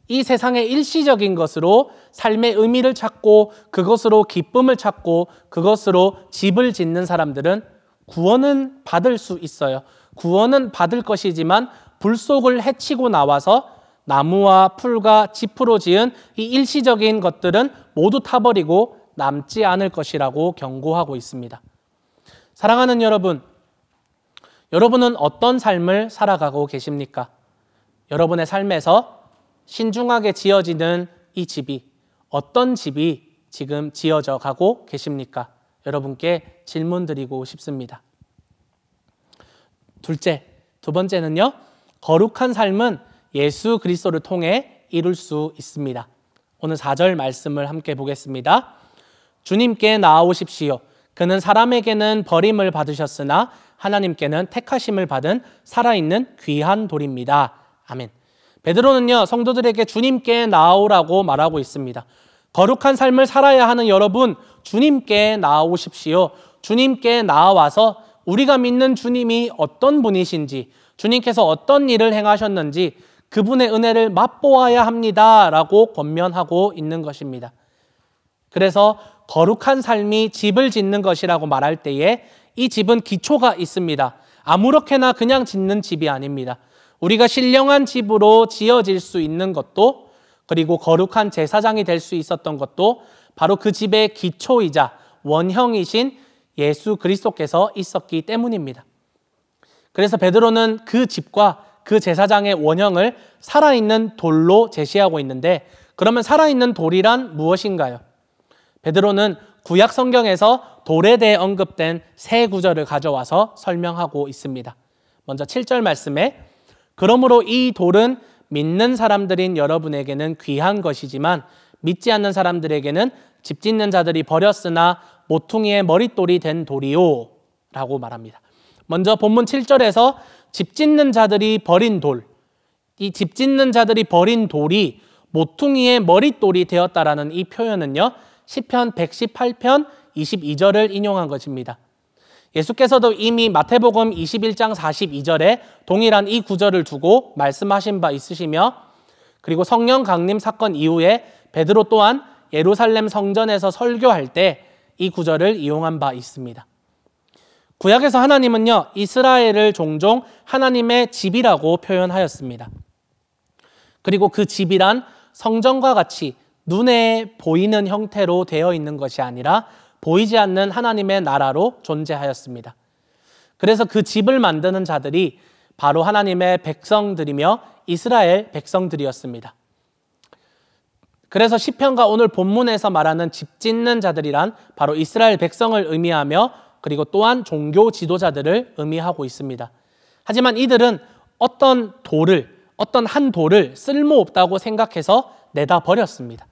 이 세상의 일시적인 것으로 삶의 의미를 찾고 그것으로 기쁨을 찾고 그것으로 집을 짓는 사람들은 구원은 받을 수 있어요. 구원은 받을 것이지만 불 속을 헤치고 나와서 나무와 풀과 짚으로 지은 이 일시적인 것들은 모두 타버리고 남지 않을 것이라고 경고하고 있습니다. 사랑하는 여러분, 여러분은 어떤 삶을 살아가고 계십니까? 여러분의 삶에서 신중하게 지어지는 이 집이 어떤 집이 지금 지어져 가고 계십니까? 여러분께 질문 드리고 싶습니다. 두 번째는요, 거룩한 삶은 예수 그리스도를 통해 이룰 수 있습니다. 오늘 4절 말씀을 함께 보겠습니다. 주님께 나아오십시오. 그는 사람에게는 버림을 받으셨으나 하나님께는 택하심을 받은 살아있는 귀한 돌입니다. 아멘. 베드로는요, 성도들에게 주님께 나아오라고 말하고 있습니다. 거룩한 삶을 살아야 하는 여러분, 주님께 나아오십시오. 주님께 나아와서 우리가 믿는 주님이 어떤 분이신지, 주님께서 어떤 일을 행하셨는지 그분의 은혜를 맛보아야 합니다라고 권면하고 있는 것입니다. 그래서 거룩한 삶이 집을 짓는 것이라고 말할 때에 이 집은 기초가 있습니다. 아무렇게나 그냥 짓는 집이 아닙니다. 우리가 신령한 집으로 지어질 수 있는 것도, 그리고 거룩한 제사장이 될 수 있었던 것도 바로 그 집의 기초이자 원형이신 예수 그리스도께서 있었기 때문입니다. 그래서 베드로는 그 집과 그 제사장의 원형을 살아있는 돌로 제시하고 있는데, 그러면 살아있는 돌이란 무엇인가요? 베드로는 구약 성경에서 돌에 대해 언급된 세 구절을 가져와서 설명하고 있습니다. 먼저 7절 말씀에 그러므로 이 돌은 믿는 사람들인 여러분에게는 귀한 것이지만 믿지 않는 사람들에게는 집 짓는 자들이 버렸으나 모퉁이의 머릿돌이 된 돌이요 라고 말합니다. 먼저 본문 7절에서 집 짓는 자들이 버린 돌, 이 집 짓는 자들이 버린 돌이 모퉁이의 머릿돌이 되었다라는 이 표현은요, 시편 118편 22절을 인용한 것입니다. 예수께서도 이미 마태복음 21장 42절에 동일한 이 구절을 두고 말씀하신 바 있으시며, 그리고 성령 강림 사건 이후에 베드로 또한 예루살렘 성전에서 설교할 때 이 구절을 이용한 바 있습니다. 구약에서 하나님은요, 이스라엘을 종종 하나님의 집이라고 표현하였습니다. 그리고 그 집이란 성전과 같이 눈에 보이는 형태로 되어 있는 것이 아니라 보이지 않는 하나님의 나라로 존재하였습니다. 그래서 그 집을 만드는 자들이 바로 하나님의 백성들이며 이스라엘 백성들이었습니다. 그래서 시편과 오늘 본문에서 말하는 집 짓는 자들이란 바로 이스라엘 백성을 의미하며 그리고 또한 종교 지도자들을 의미하고 있습니다. 하지만 이들은 어떤 한 돌을 쓸모없다고 생각해서 내다 버렸습니다.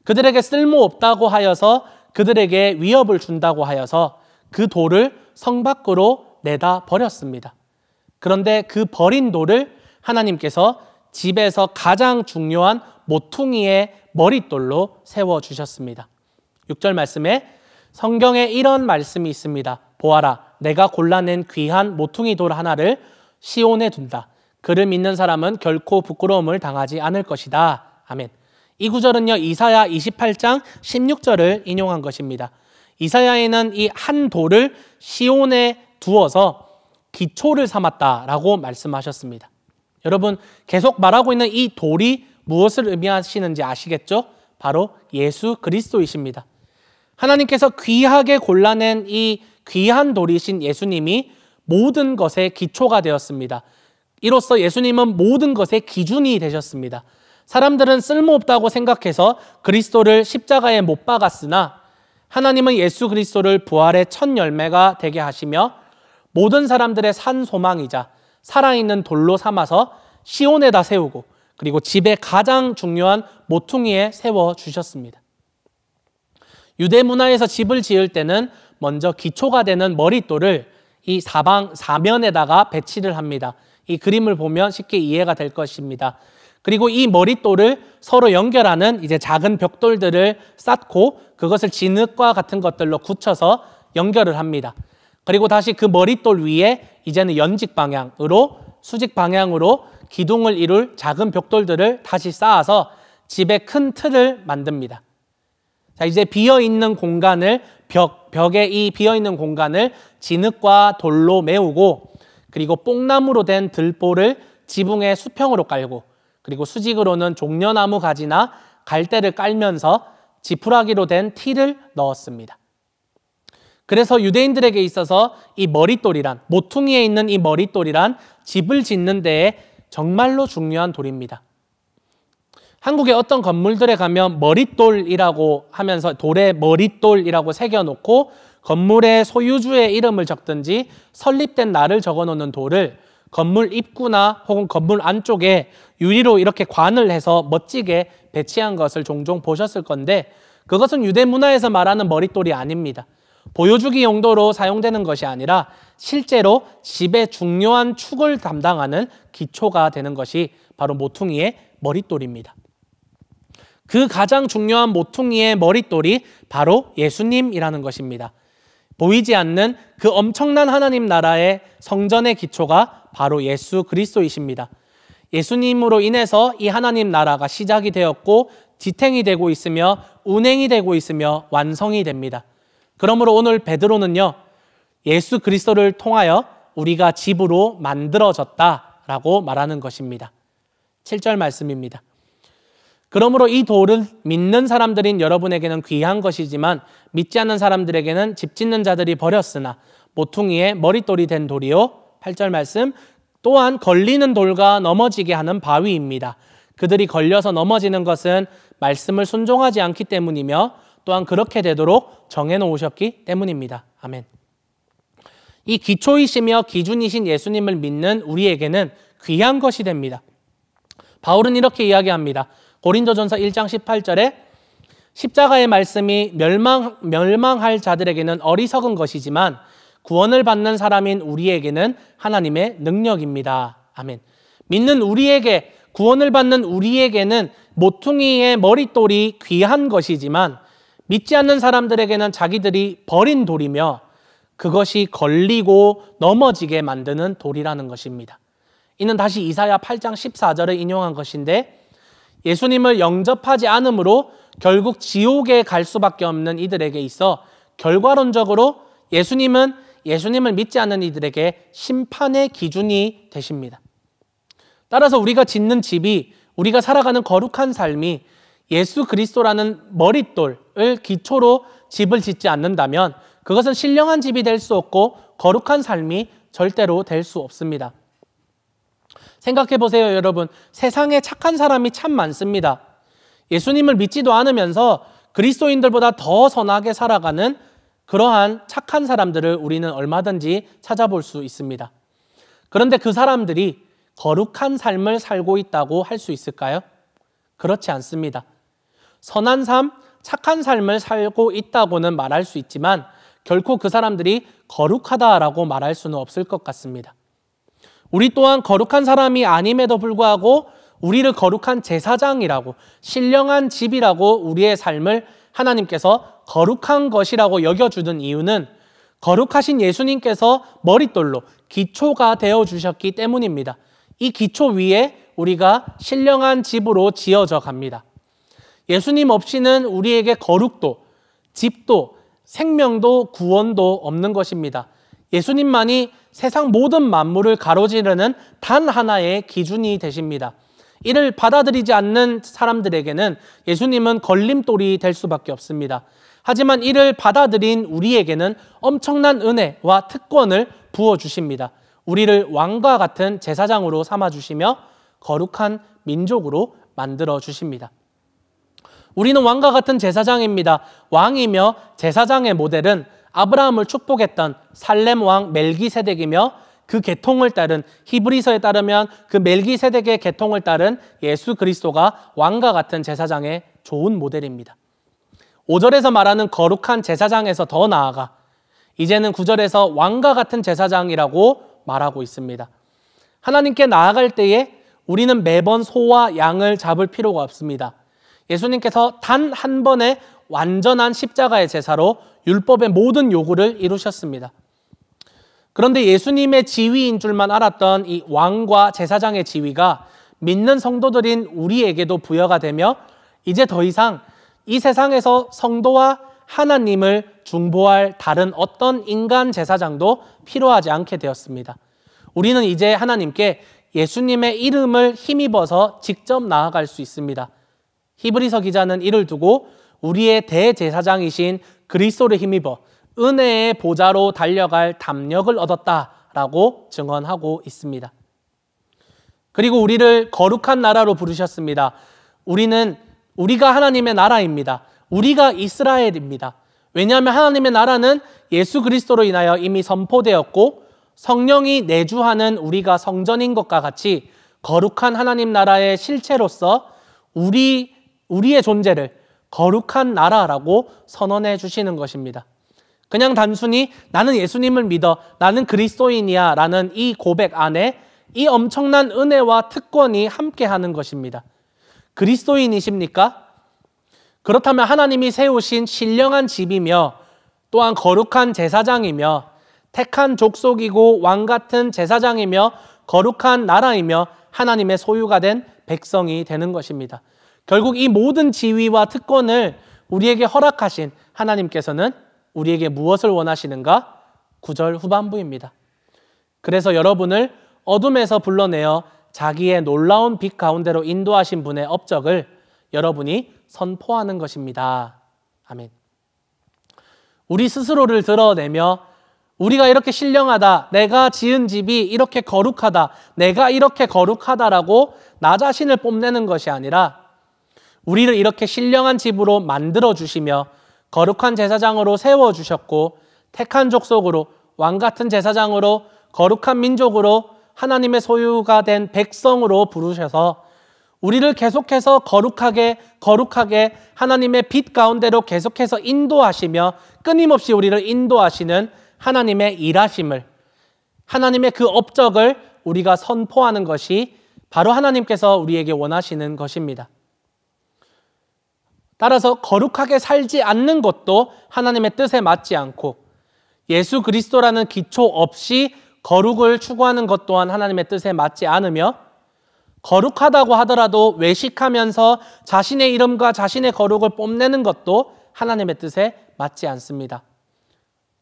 그들에게 쓸모없다고 하여서 그들에게 위협을 준다고 하여서 그 돌을 성 밖으로 내다 버렸습니다. 그런데 그 버린 돌을 하나님께서 집에서 가장 중요한 모퉁이의 머릿돌로 세워주셨습니다. 6절 말씀에 성경에 이런 말씀이 있습니다. 보아라, 내가 골라낸 귀한 모퉁이 돌 하나를 시온에 둔다. 그를 믿는 사람은 결코 부끄러움을 당하지 않을 것이다. 아멘. 이 구절은요, 이사야 28장 16절을 인용한 것입니다. 이사야에는 이 한 돌을 시온에 두어서 기초를 삼았다라고 말씀하셨습니다. 여러분, 계속 말하고 있는 이 돌이 무엇을 의미하시는지 아시겠죠? 바로 예수 그리스도이십니다. 하나님께서 귀하게 골라낸 이 귀한 돌이신 예수님이 모든 것의 기초가 되었습니다. 이로써 예수님은 모든 것의 기준이 되셨습니다. 사람들은 쓸모없다고 생각해서 그리스도를 십자가에 못 박았으나 하나님은 예수 그리스도를 부활의 첫 열매가 되게 하시며 모든 사람들의 산 소망이자 살아있는 돌로 삼아서 시온에다 세우고 그리고 집의 가장 중요한 모퉁이에 세워주셨습니다. 유대 문화에서 집을 지을 때는 먼저 기초가 되는 머릿돌을 이 사면에다가 배치를 합니다. 이 그림을 보면 쉽게 이해가 될 것입니다. 그리고 이 머릿돌을 서로 연결하는 이제 작은 벽돌들을 쌓고 그것을 진흙과 같은 것들로 굳혀서 연결을 합니다. 그리고 다시 그 머릿돌 위에 이제는 연직 방향으로 수직 방향으로 기둥을 이룰 작은 벽돌들을 다시 쌓아서 집의 큰 틀을 만듭니다. 자, 이제 비어있는 공간을 벽에 이 비어있는 공간을 진흙과 돌로 메우고 그리고 뽕나무로 된 들보를 지붕에 수평으로 깔고 그리고 수직으로는 종려나무 가지나 갈대를 깔면서 지푸라기로 된 티를 넣었습니다. 그래서 유대인들에게 있어서 이 머릿돌이란, 모퉁이에 있는 이 머릿돌이란 집을 짓는 데에 정말로 중요한 돌입니다. 한국의 어떤 건물들에 가면 머릿돌이라고 하면서 돌에 머릿돌이라고 새겨놓고 건물의 소유주의 이름을 적든지 설립된 날을 적어놓는 돌을 건물 입구나 혹은 건물 안쪽에 유리로 이렇게 관을 해서 멋지게 배치한 것을 종종 보셨을 건데 그것은 유대 문화에서 말하는 머릿돌이 아닙니다. 보여주기 용도로 사용되는 것이 아니라 실제로 집의 중요한 축을 담당하는 기초가 되는 것이 바로 모퉁이의 머릿돌입니다. 그 가장 중요한 모퉁이의 머릿돌이 바로 예수님이라는 것입니다. 보이지 않는 그 엄청난 하나님 나라의 성전의 기초가 바로 예수 그리스도이십니다. 예수님으로 인해서 이 하나님 나라가 시작이 되었고 지탱이 되고 있으며 운행이 되고 있으며 완성이 됩니다. 그러므로 오늘 베드로는요, 예수 그리스도를 통하여 우리가 집으로 만들어졌다라고 말하는 것입니다. 7절 말씀입니다. 그러므로 이 돌은 믿는 사람들인 여러분에게는 귀한 것이지만 믿지 않는 사람들에게는 집 짓는 자들이 버렸으나 모퉁이의 머릿돌이 된 돌이요. 8절 말씀, 또한 걸리는 돌과 넘어지게 하는 바위입니다. 그들이 걸려서 넘어지는 것은 말씀을 순종하지 않기 때문이며 또한 그렇게 되도록 정해놓으셨기 때문입니다. 아멘. 이 기초이시며 기준이신 예수님을 믿는 우리에게는 귀한 것이 됩니다. 바울은 이렇게 이야기합니다. 고린도전서 1장 18절에 십자가의 말씀이 멸망할 자들에게는 어리석은 것이지만 구원을 받는 사람인 우리에게는 하나님의 능력입니다. 아멘. 믿는 우리에게, 구원을 받는 우리에게는 모퉁이의 머릿돌이 귀한 것이지만 믿지 않는 사람들에게는 자기들이 버린 돌이며 그것이 걸리고 넘어지게 만드는 돌이라는 것입니다. 이는 다시 이사야 8장 14절을 인용한 것인데 예수님을 영접하지 않으므로 결국 지옥에 갈 수밖에 없는 이들에게 있어 결과론적으로 예수님을 믿지 않는 이들에게 심판의 기준이 되십니다. 따라서 우리가 짓는 집이, 우리가 살아가는 거룩한 삶이 예수 그리스도라는 머릿돌을 기초로 집을 짓지 않는다면 그것은 신령한 집이 될 수 없고 거룩한 삶이 절대로 될 수 없습니다. 생각해 보세요, 여러분. 세상에 착한 사람이 참 많습니다. 예수님을 믿지도 않으면서 그리스도인들보다 더 선하게 살아가는 그러한 착한 사람들을 우리는 얼마든지 찾아볼 수 있습니다. 그런데 그 사람들이 거룩한 삶을 살고 있다고 할 수 있을까요? 그렇지 않습니다. 선한 삶, 착한 삶을 살고 있다고는 말할 수 있지만 결코 그 사람들이 거룩하다라고 말할 수는 없을 것 같습니다. 우리 또한 거룩한 사람이 아님에도 불구하고 우리를 거룩한 제사장이라고, 신령한 집이라고 우리의 삶을 하나님께서 거룩한 것이라고 여겨주는 이유는 거룩하신 예수님께서 머릿돌로 기초가 되어주셨기 때문입니다. 이 기초 위에 우리가 신령한 집으로 지어져 갑니다. 예수님 없이는 우리에게 거룩도, 집도, 생명도, 구원도 없는 것입니다. 예수님만이 세상 모든 만물을 가로지르는 단 하나의 기준이 되십니다. 이를 받아들이지 않는 사람들에게는 예수님은 걸림돌이 될 수밖에 없습니다. 하지만 이를 받아들인 우리에게는 엄청난 은혜와 특권을 부어주십니다. 우리를 왕과 같은 제사장으로 삼아주시며 거룩한 민족으로 만들어주십니다. 우리는 왕과 같은 제사장입니다. 왕이며 제사장의 모델은 아브라함을 축복했던 살렘 왕 멜기세덱이며 그 계통을 따른, 히브리서에 따르면 그 멜기세덱의 계통을 따른 예수 그리스도가 왕과 같은 제사장의 좋은 모델입니다. 5절에서 말하는 거룩한 제사장에서 더 나아가 이제는 9절에서 왕과 같은 제사장이라고 말하고 있습니다. 하나님께 나아갈 때에 우리는 매번 소와 양을 잡을 필요가 없습니다. 예수님께서 단 한 번의 완전한 십자가의 제사로 율법의 모든 요구를 이루셨습니다. 그런데 예수님의 지위인 줄만 알았던 이 왕과 제사장의 지위가 믿는 성도들인 우리에게도 부여가 되며 이제 더 이상 이 세상에서 성도와 하나님을 중보할 다른 어떤 인간 제사장도 필요하지 않게 되었습니다. 우리는 이제 하나님께 예수님의 이름을 힘입어서 직접 나아갈 수 있습니다. 히브리서 기자는 이를 두고 우리의 대제사장이신 그리스도를 힘입어 은혜의 보좌로 달려갈 담력을 얻었다라고 증언하고 있습니다. 그리고 우리를 거룩한 나라로 부르셨습니다. 우리가 하나님의 나라입니다. 우리가 이스라엘입니다. 왜냐하면 하나님의 나라는 예수 그리스도로 인하여 이미 선포되었고 성령이 내주하는 우리가 성전인 것과 같이 거룩한 하나님 나라의 실체로서 우리의 존재를 거룩한 나라라고 선언해 주시는 것입니다. 그냥 단순히 나는 예수님을 믿어, 나는 그리스도인이야 라는 이 고백 안에 이 엄청난 은혜와 특권이 함께하는 것입니다. 그리스도인이십니까? 그렇다면 하나님이 세우신 신령한 집이며 또한 거룩한 제사장이며 택한 족속이고 왕같은 제사장이며 거룩한 나라이며 하나님의 소유가 된 백성이 되는 것입니다. 결국 이 모든 지위와 특권을 우리에게 허락하신 하나님께서는 우리에게 무엇을 원하시는가? 9절 후반부입니다. 그래서 여러분을 어둠에서 불러내어 자기의 놀라운 빛 가운데로 인도하신 분의 업적을 여러분이 선포하는 것입니다. 아멘. 우리 스스로를 드러내며 우리가 이렇게 신령하다, 내가 지은 집이 이렇게 거룩하다, 내가 이렇게 거룩하다라고 나 자신을 뽐내는 것이 아니라 우리를 이렇게 신령한 집으로 만들어주시며 거룩한 제사장으로 세워주셨고 택한 족속으로 왕같은 제사장으로 거룩한 민족으로 하나님의 소유가 된 백성으로 부르셔서 우리를 계속해서 거룩하게 하나님의 빛 가운데로 계속해서 인도하시며 끊임없이 우리를 인도하시는 하나님의 일하심을, 하나님의 그 업적을 우리가 선포하는 것이 바로 하나님께서 우리에게 원하시는 것입니다. 따라서 거룩하게 살지 않는 것도 하나님의 뜻에 맞지 않고 예수 그리스도라는 기초 없이 거룩을 추구하는 것 또한 하나님의 뜻에 맞지 않으며 거룩하다고 하더라도 외식하면서 자신의 이름과 자신의 거룩을 뽐내는 것도 하나님의 뜻에 맞지 않습니다.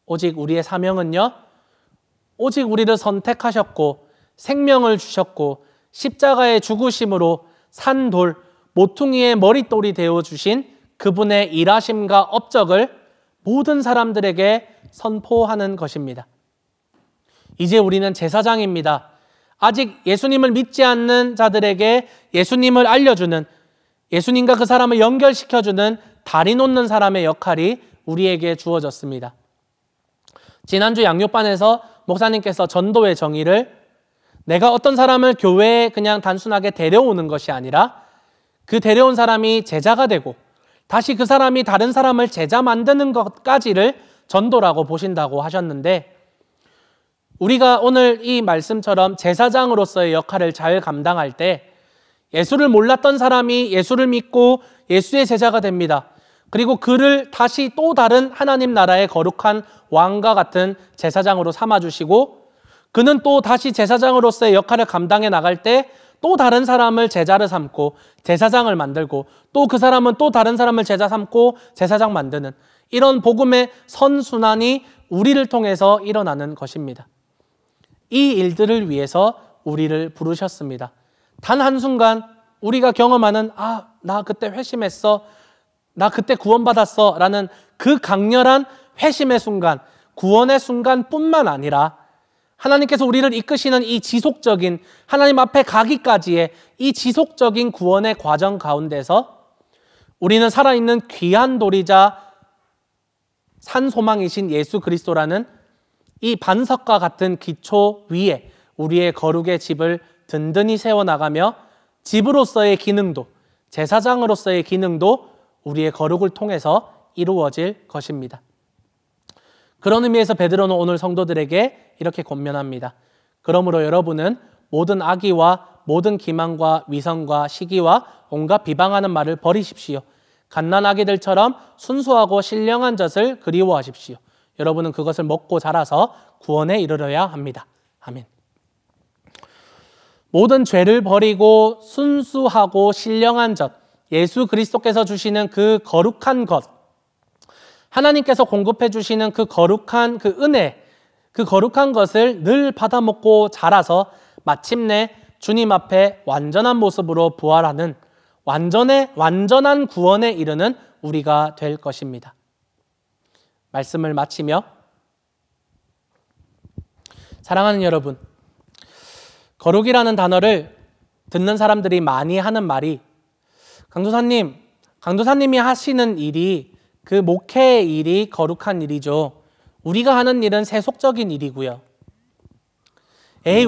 오직 우리의 사명은요, 오직 우리를 선택하셨고 생명을 주셨고 십자가의 죽으심으로 산돌, 모퉁이의 머릿돌이 되어주신 그분의 일하심과 업적을 모든 사람들에게 선포하는 것입니다. 이제 우리는 제사장입니다. 아직 예수님을 믿지 않는 자들에게 예수님을 알려주는, 예수님과 그 사람을 연결시켜주는 다리 놓는 사람의 역할이 우리에게 주어졌습니다. 지난주 양육반에서 목사님께서 전도의 정의를 내가 어떤 사람을 교회에 그냥 단순하게 데려오는 것이 아니라 그 데려온 사람이 제자가 되고 다시 그 사람이 다른 사람을 제자 만드는 것까지를 전도라고 보신다고 하셨는데, 우리가 오늘 이 말씀처럼 제사장으로서의 역할을 잘 감당할 때 예수를 몰랐던 사람이 예수를 믿고 예수의 제자가 됩니다. 그리고 그를 다시 또 다른 하나님 나라의 거룩한 왕과 같은 제사장으로 삼아주시고, 그는 또 다시 제사장으로서의 역할을 감당해 나갈 때 또 다른 사람을 제자를 삼고 제사장을 만들고, 또 그 사람은 또 다른 사람을 제자 삼고 제사장 만드는 이런 복음의 선순환이 우리를 통해서 일어나는 것입니다. 이 일들을 위해서 우리를 부르셨습니다. 단 한순간 우리가 경험하는 나 그때 회심했어, 나 그때 구원받았어 라는 그 강렬한 회심의 순간, 구원의 순간뿐만 아니라 하나님께서 우리를 이끄시는 이 지속적인 하나님 앞에 가기까지의 이 지속적인 구원의 과정 가운데서 우리는 살아있는 귀한 돌이자 산소망이신 예수 그리스도라는 이 반석과 같은 기초 위에 우리의 거룩의 집을 든든히 세워나가며 집으로서의 기능도, 제사장으로서의 기능도 우리의 거룩을 통해서 이루어질 것입니다. 그런 의미에서 베드로는 오늘 성도들에게 이렇게 권면합니다. 그러므로 여러분은 모든 악의와 모든 기만과 위선과 시기와 온갖 비방하는 말을 버리십시오. 갓난아기들처럼 순수하고 신령한 젖을 그리워하십시오. 여러분은 그것을 먹고 자라서 구원에 이르러야 합니다. 아멘. 모든 죄를 버리고 순수하고 신령한 젖, 예수 그리스도께서 주시는 그 거룩한 것, 하나님께서 공급해 주시는 그 거룩한 그 은혜, 그 거룩한 것을 늘 받아먹고 자라서 마침내 주님 앞에 완전한 모습으로 부활하는 완전한 구원에 이르는 우리가 될 것입니다. 말씀을 마치며, 사랑하는 여러분, 거룩이라는 단어를 듣는 사람들이 많이 하는 말이, 강도사님이 하시는 일이, 그 목회의 일이 거룩한 일이죠. 우리가 하는 일은 세속적인 일이고요.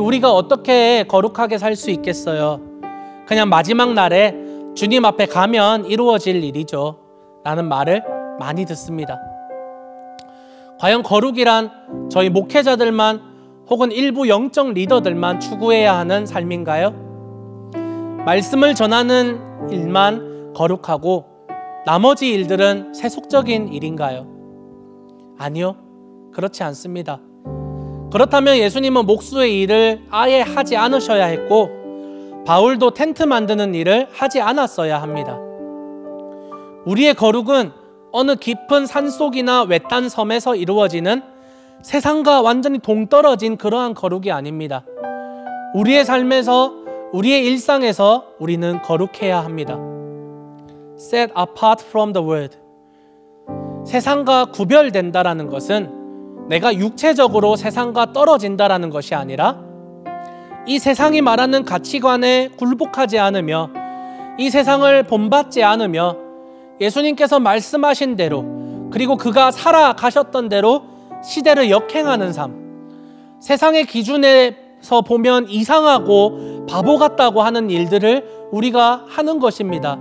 우리가 어떻게 거룩하게 살 수 있겠어요? 그냥 마지막 날에 주님 앞에 가면 이루어질 일이죠. 라는 말을 많이 듣습니다. 과연 거룩이란 저희 목회자들만 혹은 일부 영적 리더들만 추구해야 하는 삶인가요? 말씀을 전하는 일만 거룩하고 나머지 일들은 세속적인 일인가요? 아니요, 그렇지 않습니다. 그렇다면 예수님은 목수의 일을 아예 하지 않으셔야 했고, 바울도 텐트 만드는 일을 하지 않았어야 합니다. 우리의 거룩은 어느 깊은 산속이나 외딴 섬에서 이루어지는 세상과 완전히 동떨어진 그러한 거룩이 아닙니다. 우리의 삶에서, 우리의 일상에서 우리는 거룩해야 합니다. Set apart from the world. 세상과 구별된다라는 것은 내가 육체적으로 세상과 떨어진다라는 것이 아니라 이 세상이 말하는 가치관에 굴복하지 않으며 이 세상을 본받지 않으며 예수님께서 말씀하신 대로, 그리고 그가 살아가셨던 대로 시대를 역행하는 삶, 세상의 기준에서 보면 이상하고 바보 같다고 하는 일들을 우리가 하는 것입니다.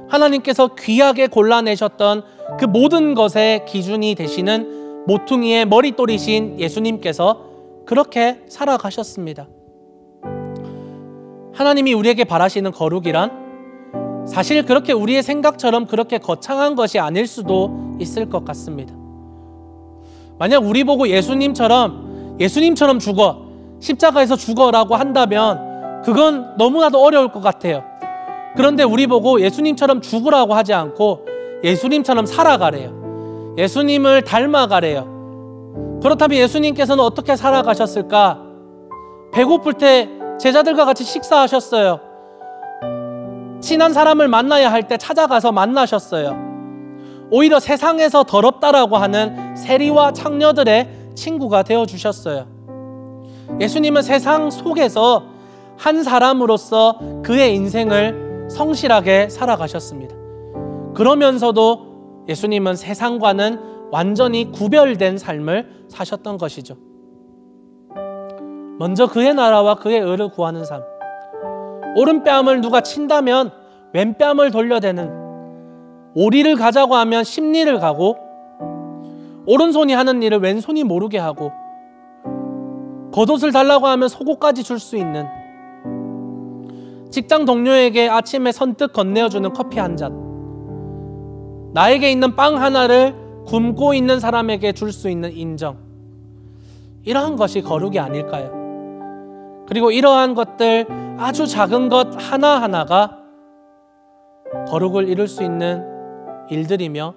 하나님께서 귀하게 골라내셨던 그 모든 것의 기준이 되시는 모퉁이의 머릿돌이신 예수님께서 그렇게 살아가셨습니다. 하나님이 우리에게 바라시는 거룩이란 사실 그렇게 우리의 생각처럼 그렇게 거창한 것이 아닐 수도 있을 것 같습니다. 만약 우리 보고 예수님처럼 죽어, 십자가에서 죽어라고 한다면 그건 너무나도 어려울 것 같아요. 그런데 우리 보고 예수님처럼 죽으라고 하지 않고 예수님처럼 살아가래요. 예수님을 닮아가래요. 그렇다면 예수님께서는 어떻게 살아가셨을까? 배고플 때 제자들과 같이 식사하셨어요. 친한 사람을 만나야 할 때 찾아가서 만나셨어요. 오히려 세상에서 더럽다라고 하는 세리와 창녀들의 친구가 되어주셨어요. 예수님은 세상 속에서 한 사람으로서 그의 인생을 성실하게 살아가셨습니다. 그러면서도 예수님은 세상과는 완전히 구별된 삶을 사셨던 것이죠. 먼저 그의 나라와 그의 의를 구하는 삶. 오른뺨을 누가 친다면 왼뺨을 돌려대는, 오리를 가자고 하면 십리를 가고, 오른손이 하는 일을 왼손이 모르게 하고, 겉옷을 달라고 하면 속옷까지 줄 수 있는, 직장 동료에게 아침에 선뜻 건네어주는 커피 한 잔, 나에게 있는 빵 하나를 굶고 있는 사람에게 줄 수 있는 인정, 이러한 것이 거룩이 아닐까요? 그리고 이러한 것들, 아주 작은 것 하나하나가 거룩을 이룰 수 있는 일들이며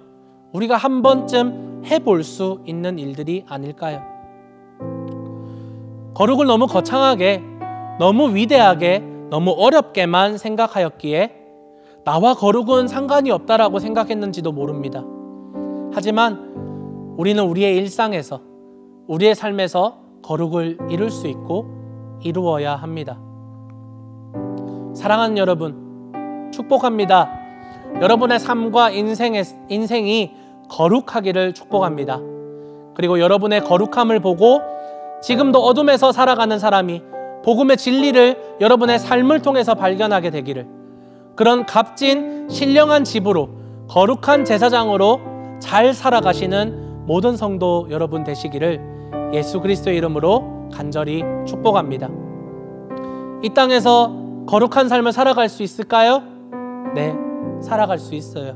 우리가 한 번쯤 해볼 수 있는 일들이 아닐까요? 거룩을 너무 거창하게, 너무 위대하게, 너무 어렵게만 생각하였기에 나와 거룩은 상관이 없다라고 생각했는지도 모릅니다. 하지만 우리는 우리의 일상에서, 우리의 삶에서 거룩을 이룰 수 있고 이루어야 합니다. 사랑하는 여러분, 축복합니다. 여러분의 삶과 인생이 거룩하기를 축복합니다. 그리고 여러분의 거룩함을 보고 지금도 어둠에서 살아가는 사람이 복음의 진리를 여러분의 삶을 통해서 발견하게 되기를, 그런 값진 신령한 집으로, 거룩한 제사장으로 잘 살아가시는 모든 성도 여러분 되시기를 예수 그리스도의 이름으로 간절히 축복합니다. 이 땅에서 거룩한 삶을 살아갈 수 있을까요? 네, 살아갈 수 있어요.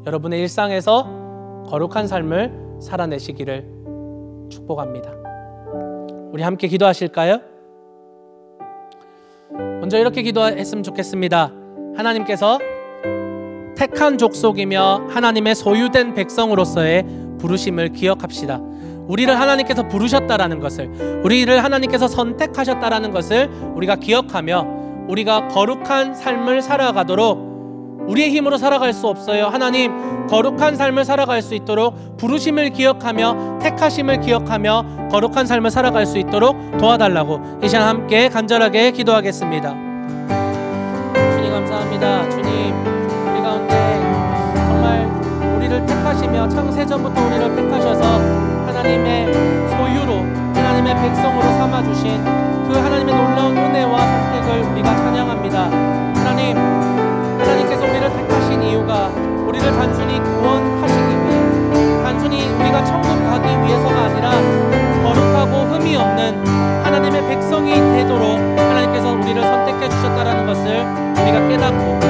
여러분의 일상에서 거룩한 삶을 살아내시기를 축복합니다. 우리 함께 기도하실까요? 먼저 이렇게 기도했으면 좋겠습니다. 하나님께서 택한 족속이며 하나님의 소유된 백성으로서의 부르심을 기억합시다. 우리를 하나님께서 부르셨다라는 것을, 우리를 하나님께서 선택하셨다라는 것을 우리가 기억하며 우리가 거룩한 삶을 살아가도록, 우리의 힘으로 살아갈 수 없어요. 하나님, 거룩한 삶을 살아갈 수 있도록 부르심을 기억하며 택하심을 기억하며 거룩한 삶을 살아갈 수 있도록 도와달라고 이 시간 함께 간절하게 기도하겠습니다. 주님 감사합니다. 주님, 우리 가운데 정말 우리를 택하시며 창세전부터 우리를 택하셔서 하나님의 소유로, 하나님의 백성으로 삼아주신 그 하나님의 놀라운 은혜와 선택을 우리가 찬양합니다. 하나님께서 우리를 택하신 이유가 우리를 단순히 구원하시기 위해, 단순히 우리가 천국 가기 위해서가 아니라 거룩하고 흠이 없는 하나님의 백성이 되도록 하나님께서 우리를 선택해 주셨다는 것을 우리가 깨닫고,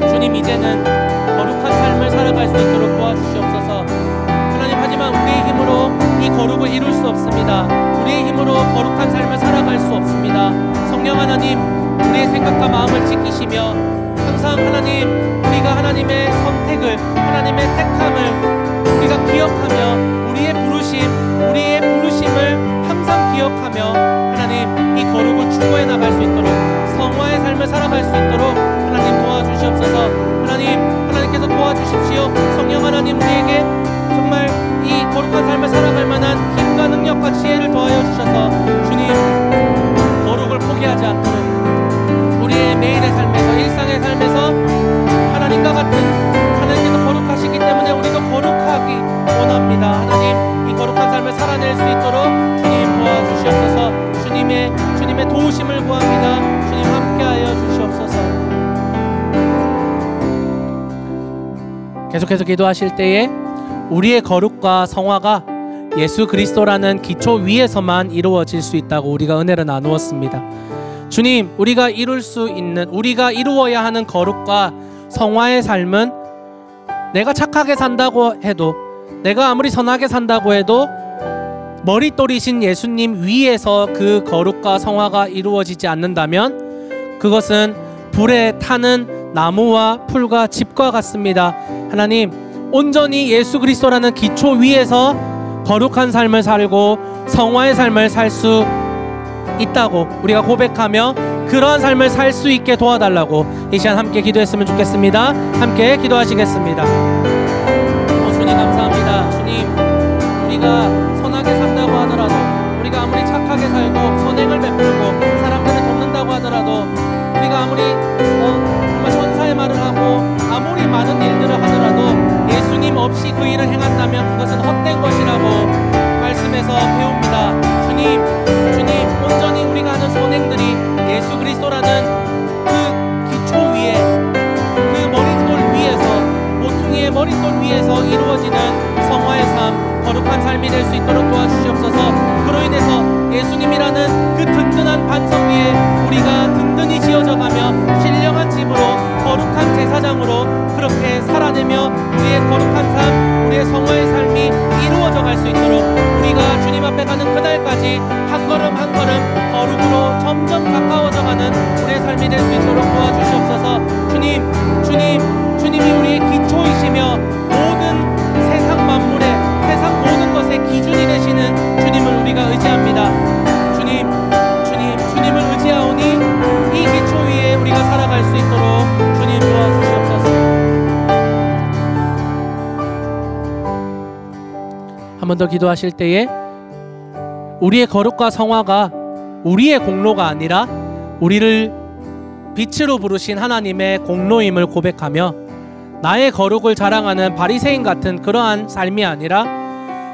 주님, 이제는 거룩한 삶을 살아갈 수 있도록 도와주시옵소서. 하나님, 하지만 우리의 힘으로 이 거룩을 이룰 수 없습니다. 우리의 힘으로 거룩한 삶을 살아갈 수 없습니다. 성령 하나님, 우리의 생각과 마음을 지키시며 항상 하나님, 우리가 하나님의 선택을, 하나님의 택함을 우리가 기억하며 우리의 부르심을 항상 기억하며 하나님, 이 거룩을 추구해 나갈 수 있도록, 성화의 삶을 살아갈 수 있도록 하나님 도와주시옵소서. 하나님께서 도와주십시오. 성령 하나님, 우리에게 정말 이 거룩한 삶을 살아갈 만한 힘과 능력과 지혜를 더하여 주셔서 주님, 거룩을 포기하지 않도록 우리의 매일의 삶에서, 일상의 삶에서 하나님과 같은, 하나님께서 거룩하시기 때문에 우리도 거룩하기 원합니다. 하나님, 이 거룩한 삶을 살아낼 수 있도록 주님 도와주시옵소서. 주님의 도우심을 구합니다. 주님 함께하여 주시옵소서. 계속해서 기도하실 때에 우리의 거룩과 성화가 예수 그리스도라는 기초 위에서만 이루어질 수 있다고 우리가 은혜를 나누었습니다. 주님, 우리가 이룰 수 있는, 우리가 이루어야 하는 거룩과 성화의 삶은 내가 착하게 산다고 해도, 내가 아무리 선하게 산다고 해도 머릿돌이신 예수님 위에서 그 거룩과 성화가 이루어지지 않는다면 그것은 불에 타는 나무와 풀과 집과 같습니다. 하나님, 온전히 예수 그리스도라는 기초 위에서 거룩한 삶을 살고 성화의 삶을 살 수 있다고 우리가 고백하며 그러한 삶을 살 수 있게 도와달라고 이 시간 함께 기도했으면 좋겠습니다. 함께 기도하시겠습니다. 주님 감사합니다. 주님, 우리가 선하게 산다고 하더라도, 우리가 아무리 착하게 살고 선행을 베풀고 사람들을 돕는다고 하더라도, 우리가 아무리 정말 천사의 말을 하고 아무리 많은 일들을 하더라도 예수님 없이 그 일을 행한다면 그것은 헛된 것이라고 말씀에서 배웁니다. 주님, 온전히 우리가 하는 선행들이 예수 그리스도라는 그 기초 위에, 그 머릿돌 위에서, 모퉁이의 머릿돌 위에서 이루어지는 성화의 삶, 거룩한 삶이 될 수 있도록 도와주시옵소서. 그로 인해서 예수님이라는 그 든든한 반석 위에 우리가 든든히 지어져가며 신령한 집으로, 거룩한 제사장으로 그렇게 살아내며 우리의 거룩한 삶, 우리의 성화의 삶이 이루어져 갈 수 있도록 우리가 주님 앞에 가는 그날까지 한 걸음 한 걸음 거룩으로 점점 가까워져 가는 우리의 삶이 될 수 있도록 도와주시옵소서. 주님이 우리의 기초이시며 모든 세상 만물의, 세상 모든 것의 기준이 되시는 주님을 우리가 의지합니다. 주님을 의지하오니 이 기초 위에 우리가 살아갈 수 있도록 주님 도와주시옵소서. 한 번 더 기도하실 때에 우리의 거룩과 성화가 우리의 공로가 아니라 우리를 빛으로 부르신 하나님의 공로임을 고백하며 나의 거룩을 자랑하는 바리새인 같은 그러한 삶이 아니라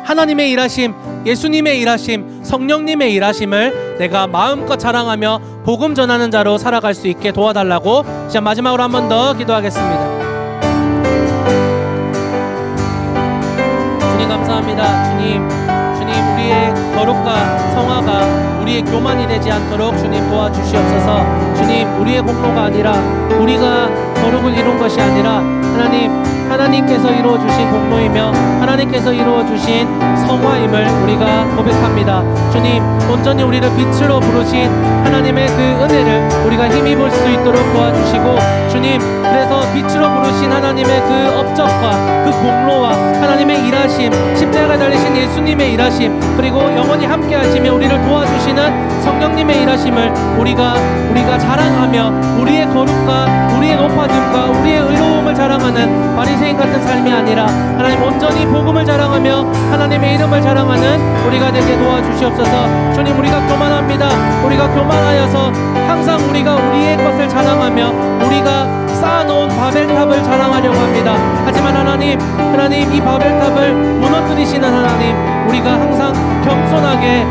하나님의 일하심, 예수님의 일하심, 성령님의 일하심을 내가 마음껏 자랑하며 복음 전하는 자로 살아갈 수 있게 도와달라고 이제 마지막으로 한 번 더 기도하겠습니다. 주님 감사합니다. 주님 우리의 거룩과 성화가 우리의 교만이 되지 않도록 주님 도와주시옵소서. 주님, 우리의 공로가 아니라, 우리가 거룩을 이룬 것이 아니라 하나님께서 이루어주신 공로이며 하나님께서 이루어주신 성화임을 우리가 고백합니다. 주님, 온전히 우리를 빛으로 부르신 하나님의 그 은혜를 우리가 힘입을 수 있도록 도와주시고, 주님, 그래서 빛으로 부르신 하나님의 그 업적과 그 공로와 하나님의 일하심, 십자가 달리신 예수님의 일하심, 그리고 영원히 함께 하시며 우리를 도와주시는 성령님의 일하심을 우리가 자랑하며 우리의 거룩과 우리의 높아짐과 우리의 의로움을 자랑하는 바리새인 같은 삶이 아니라 하나님 온전히 복음을 자랑하며 하나님의 이름을 자랑하는 우리가 되게 도와주시옵소서. 주님, 우리가 교만합니다. 우리가 교만하여서 항상 우리가 우리의 것을 자랑하며 우리가 쌓아놓은 바벨탑을 자랑하려고 합니다. 하지만 하나님 이 바벨탑을 무너뜨리시는 하나님, 우리가 항상 겸손하게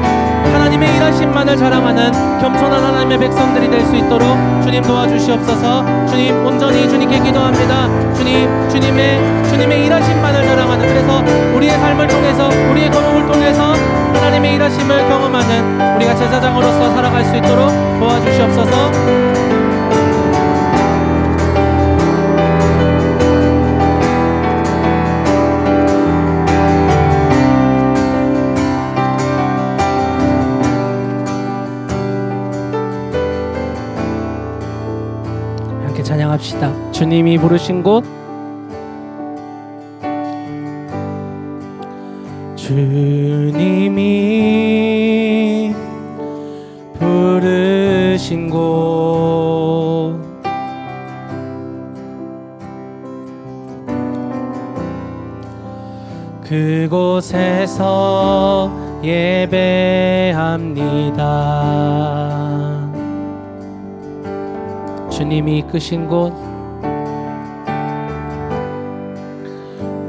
하나님의 일하심만을 자랑하는 겸손한 하나님의 백성들이 될 수 있도록 주님 도와주시옵소서. 주님, 온전히 주님께 기도합니다. 주님의 일하심만을 자랑하는, 그래서 우리의 삶을 통해서, 우리의 거룩을 통해서 하나님의 일하심을 경험하는 우리가 제사장으로서 살아갈 수 있도록 도와주시옵소서. 찬양합시다. 주님이 부르신 곳, 주님이 부르신 곳, 그곳에서 예배합니다. 주님이 이끄신 곳,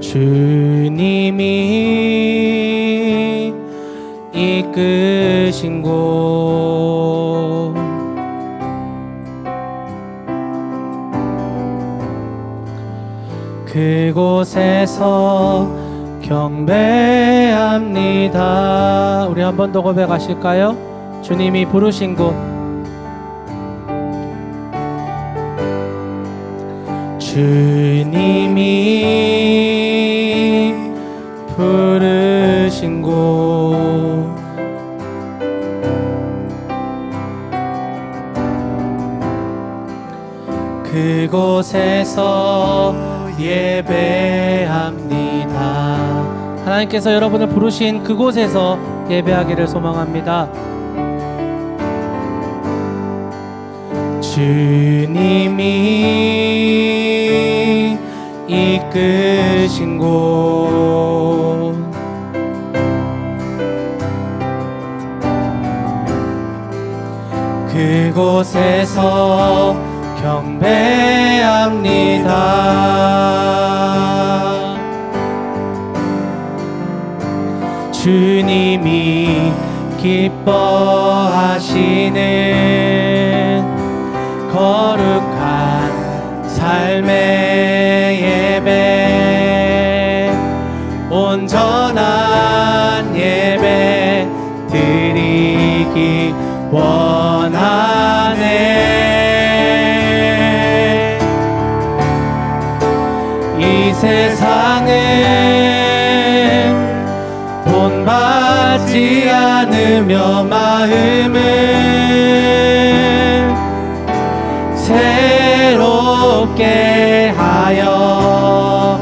주님이 이끄신 곳, 그곳에서 경배합니다. 우리 한 번 더 고백하실까요? 주님이 부르신 곳, 주님이 부르신 곳, 그곳에서 예배합니다. 하나님께서 여러분을 부르신 그곳에서 예배하기를 소망합니다. 주님이 이끄신 곳, 그곳에서 경배합니다. 기뻐하시는 거룩한 삶의 예배, 온전한 예배 드리기 원하네. 이 세상은 본받지 않으며 마음을 새롭게 하여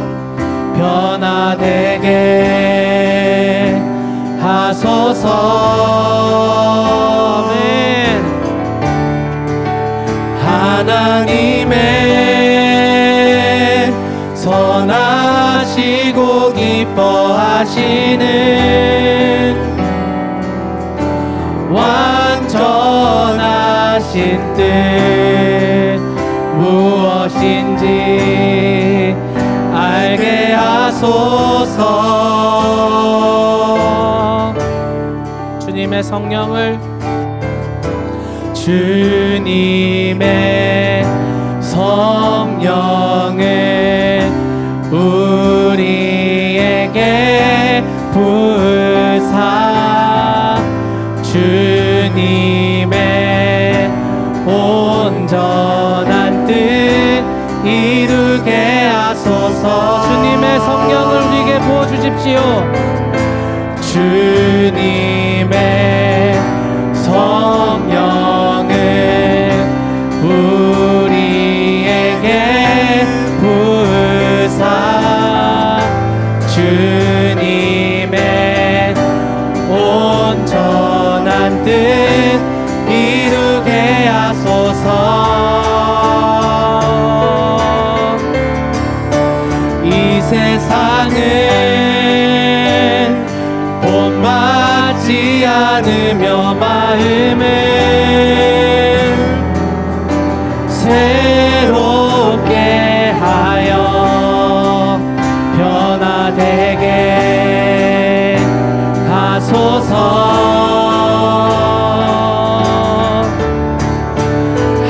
변화되게 하소서. 아멘. 하나님의 선하시고 기뻐하시는 완전하신 뜻 무엇인지 알게 하소서. 주님의 성령을 주님의 성령을 우리에게 부으사 주님의 온전한 뜻 이루게 하소서. 주님의 성령을 우리에게 부어주십시오. 주님의 성령을 우리에게 부으사 주님의 온전한 뜻 이루게 하소서. 이 세상은 본받지 않으며 마음을 새롭게 하여 변화되게 하소서.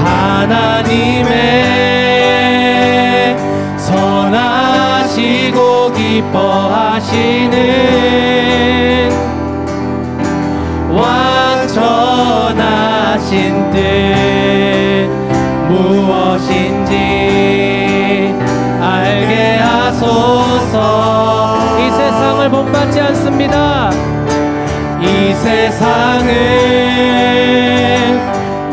하나님의 선하시고 기뻐하시는 완전하신 뜻 무엇인지 알게 하소서. 이 세상을 본받지 않습니다. 이 세상은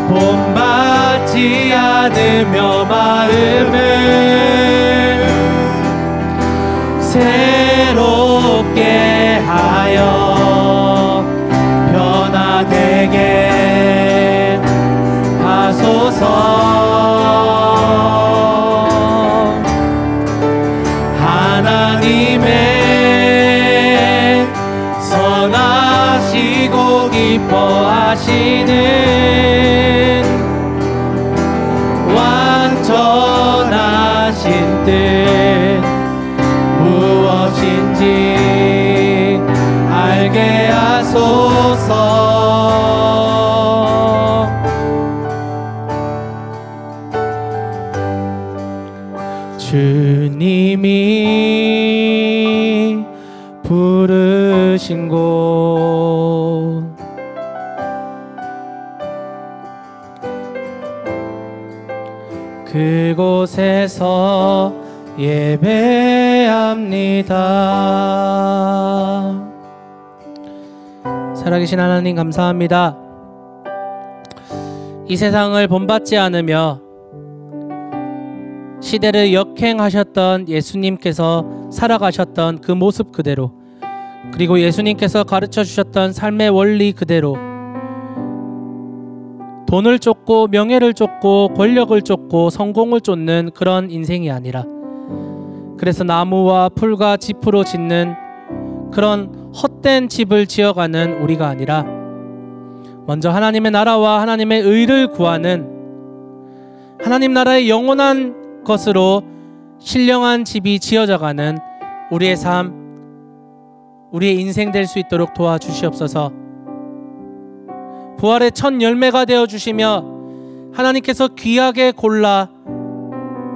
본받지 않으며 마음을 새롭게 하여 변화되게 하소서. 하나님의 선하시고 기뻐하시는 완전하신 뜻 무엇인지 알게 하소서. 주님이 부르신 곳 그곳에서 예배합니다. 살아계신 하나님 감사합니다. 이 세상을 본받지 않으며 시대를 역행하셨던 예수님께서 살아가셨던 그 모습 그대로, 그리고 예수님께서 가르쳐 주셨던 삶의 원리 그대로 돈을 쫓고 명예를 쫓고 권력을 쫓고 성공을 쫓는 그런 인생이 아니라, 그래서 나무와 풀과 짚으로 짓는 그런 헛된 집을 지어가는 우리가 아니라 먼저 하나님의 나라와 하나님의 의를 구하는, 하나님 나라의 영원한 것으로 신령한 집이 지어져가는 우리의 삶, 우리의 인생 될 수 있도록 도와주시옵소서. 부활의 첫 열매가 되어주시며 하나님께서 귀하게 골라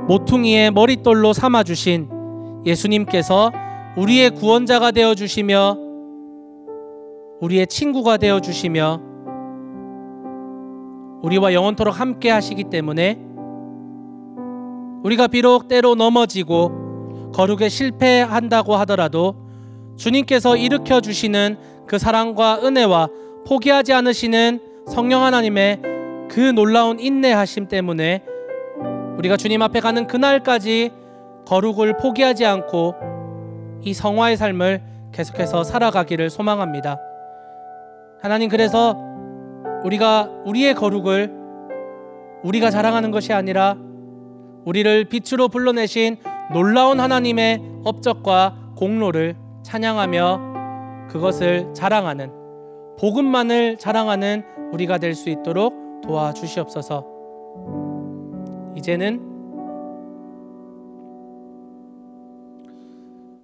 모퉁이의 머릿돌로 삼아주신 예수님께서 우리의 구원자가 되어주시며 우리의 친구가 되어주시며 우리와 영원토록 함께 하시기 때문에 우리가 비록 때로 넘어지고 거룩에 실패한다고 하더라도 주님께서 일으켜 주시는 그 사랑과 은혜와 포기하지 않으시는 성령 하나님의 그 놀라운 인내하심 때문에 우리가 주님 앞에 가는 그날까지 거룩을 포기하지 않고 이 성화의 삶을 계속해서 살아가기를 소망합니다. 하나님, 그래서 우리가 우리의 거룩을 우리가 자랑하는 것이 아니라 우리를 빛으로 불러내신 놀라운 하나님의 업적과 공로를 찬양하며 그것을 자랑하는, 복음만을 자랑하는 우리가 될 수 있도록 도와주시옵소서. 이제는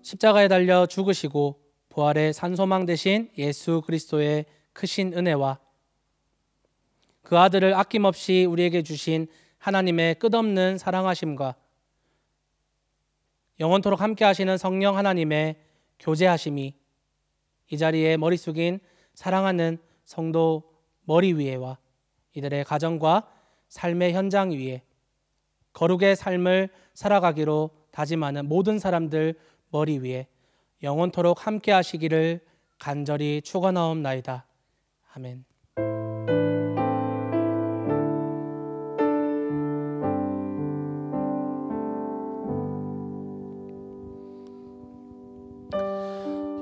십자가에 달려 죽으시고 부활의 산소망 되신 예수 그리스도의 크신 은혜와 그 아들을 아낌없이 우리에게 주신 하나님의 끝없는 사랑하심과 영원토록 함께 하시는 성령 하나님의 교제하심이 이 자리에 머리 숙인 사랑하는 성도 머리 위에와 이들의 가정과 삶의 현장 위에 거룩의 삶을 살아가기로 다짐하는 모든 사람들 머리 위에 영원토록 함께 하시기를 간절히 축원하옵나이다. 아멘.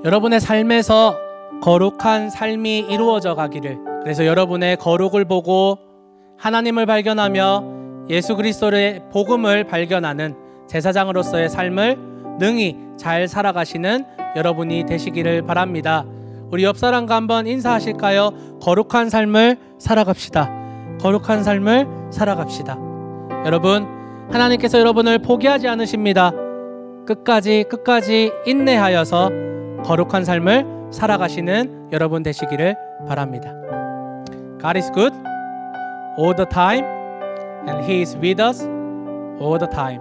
여러분의 삶에서 거룩한 삶이 이루어져 가기를, 그래서 여러분의 거룩을 보고 하나님을 발견하며 예수 그리스도의 복음을 발견하는 제사장으로서의 삶을 능히 잘 살아가시는 여러분이 되시기를 바랍니다. 우리 옆 사람과 한번 인사하실까요? 거룩한 삶을 살아갑시다. 거룩한 삶을 살아갑시다. 여러분, 하나님께서 여러분을 포기하지 않으십니다. 끝까지 인내하여서 거룩한 삶을 살아가시는 여러분 되시기를 바랍니다. God is good all the time and He is with us all the time.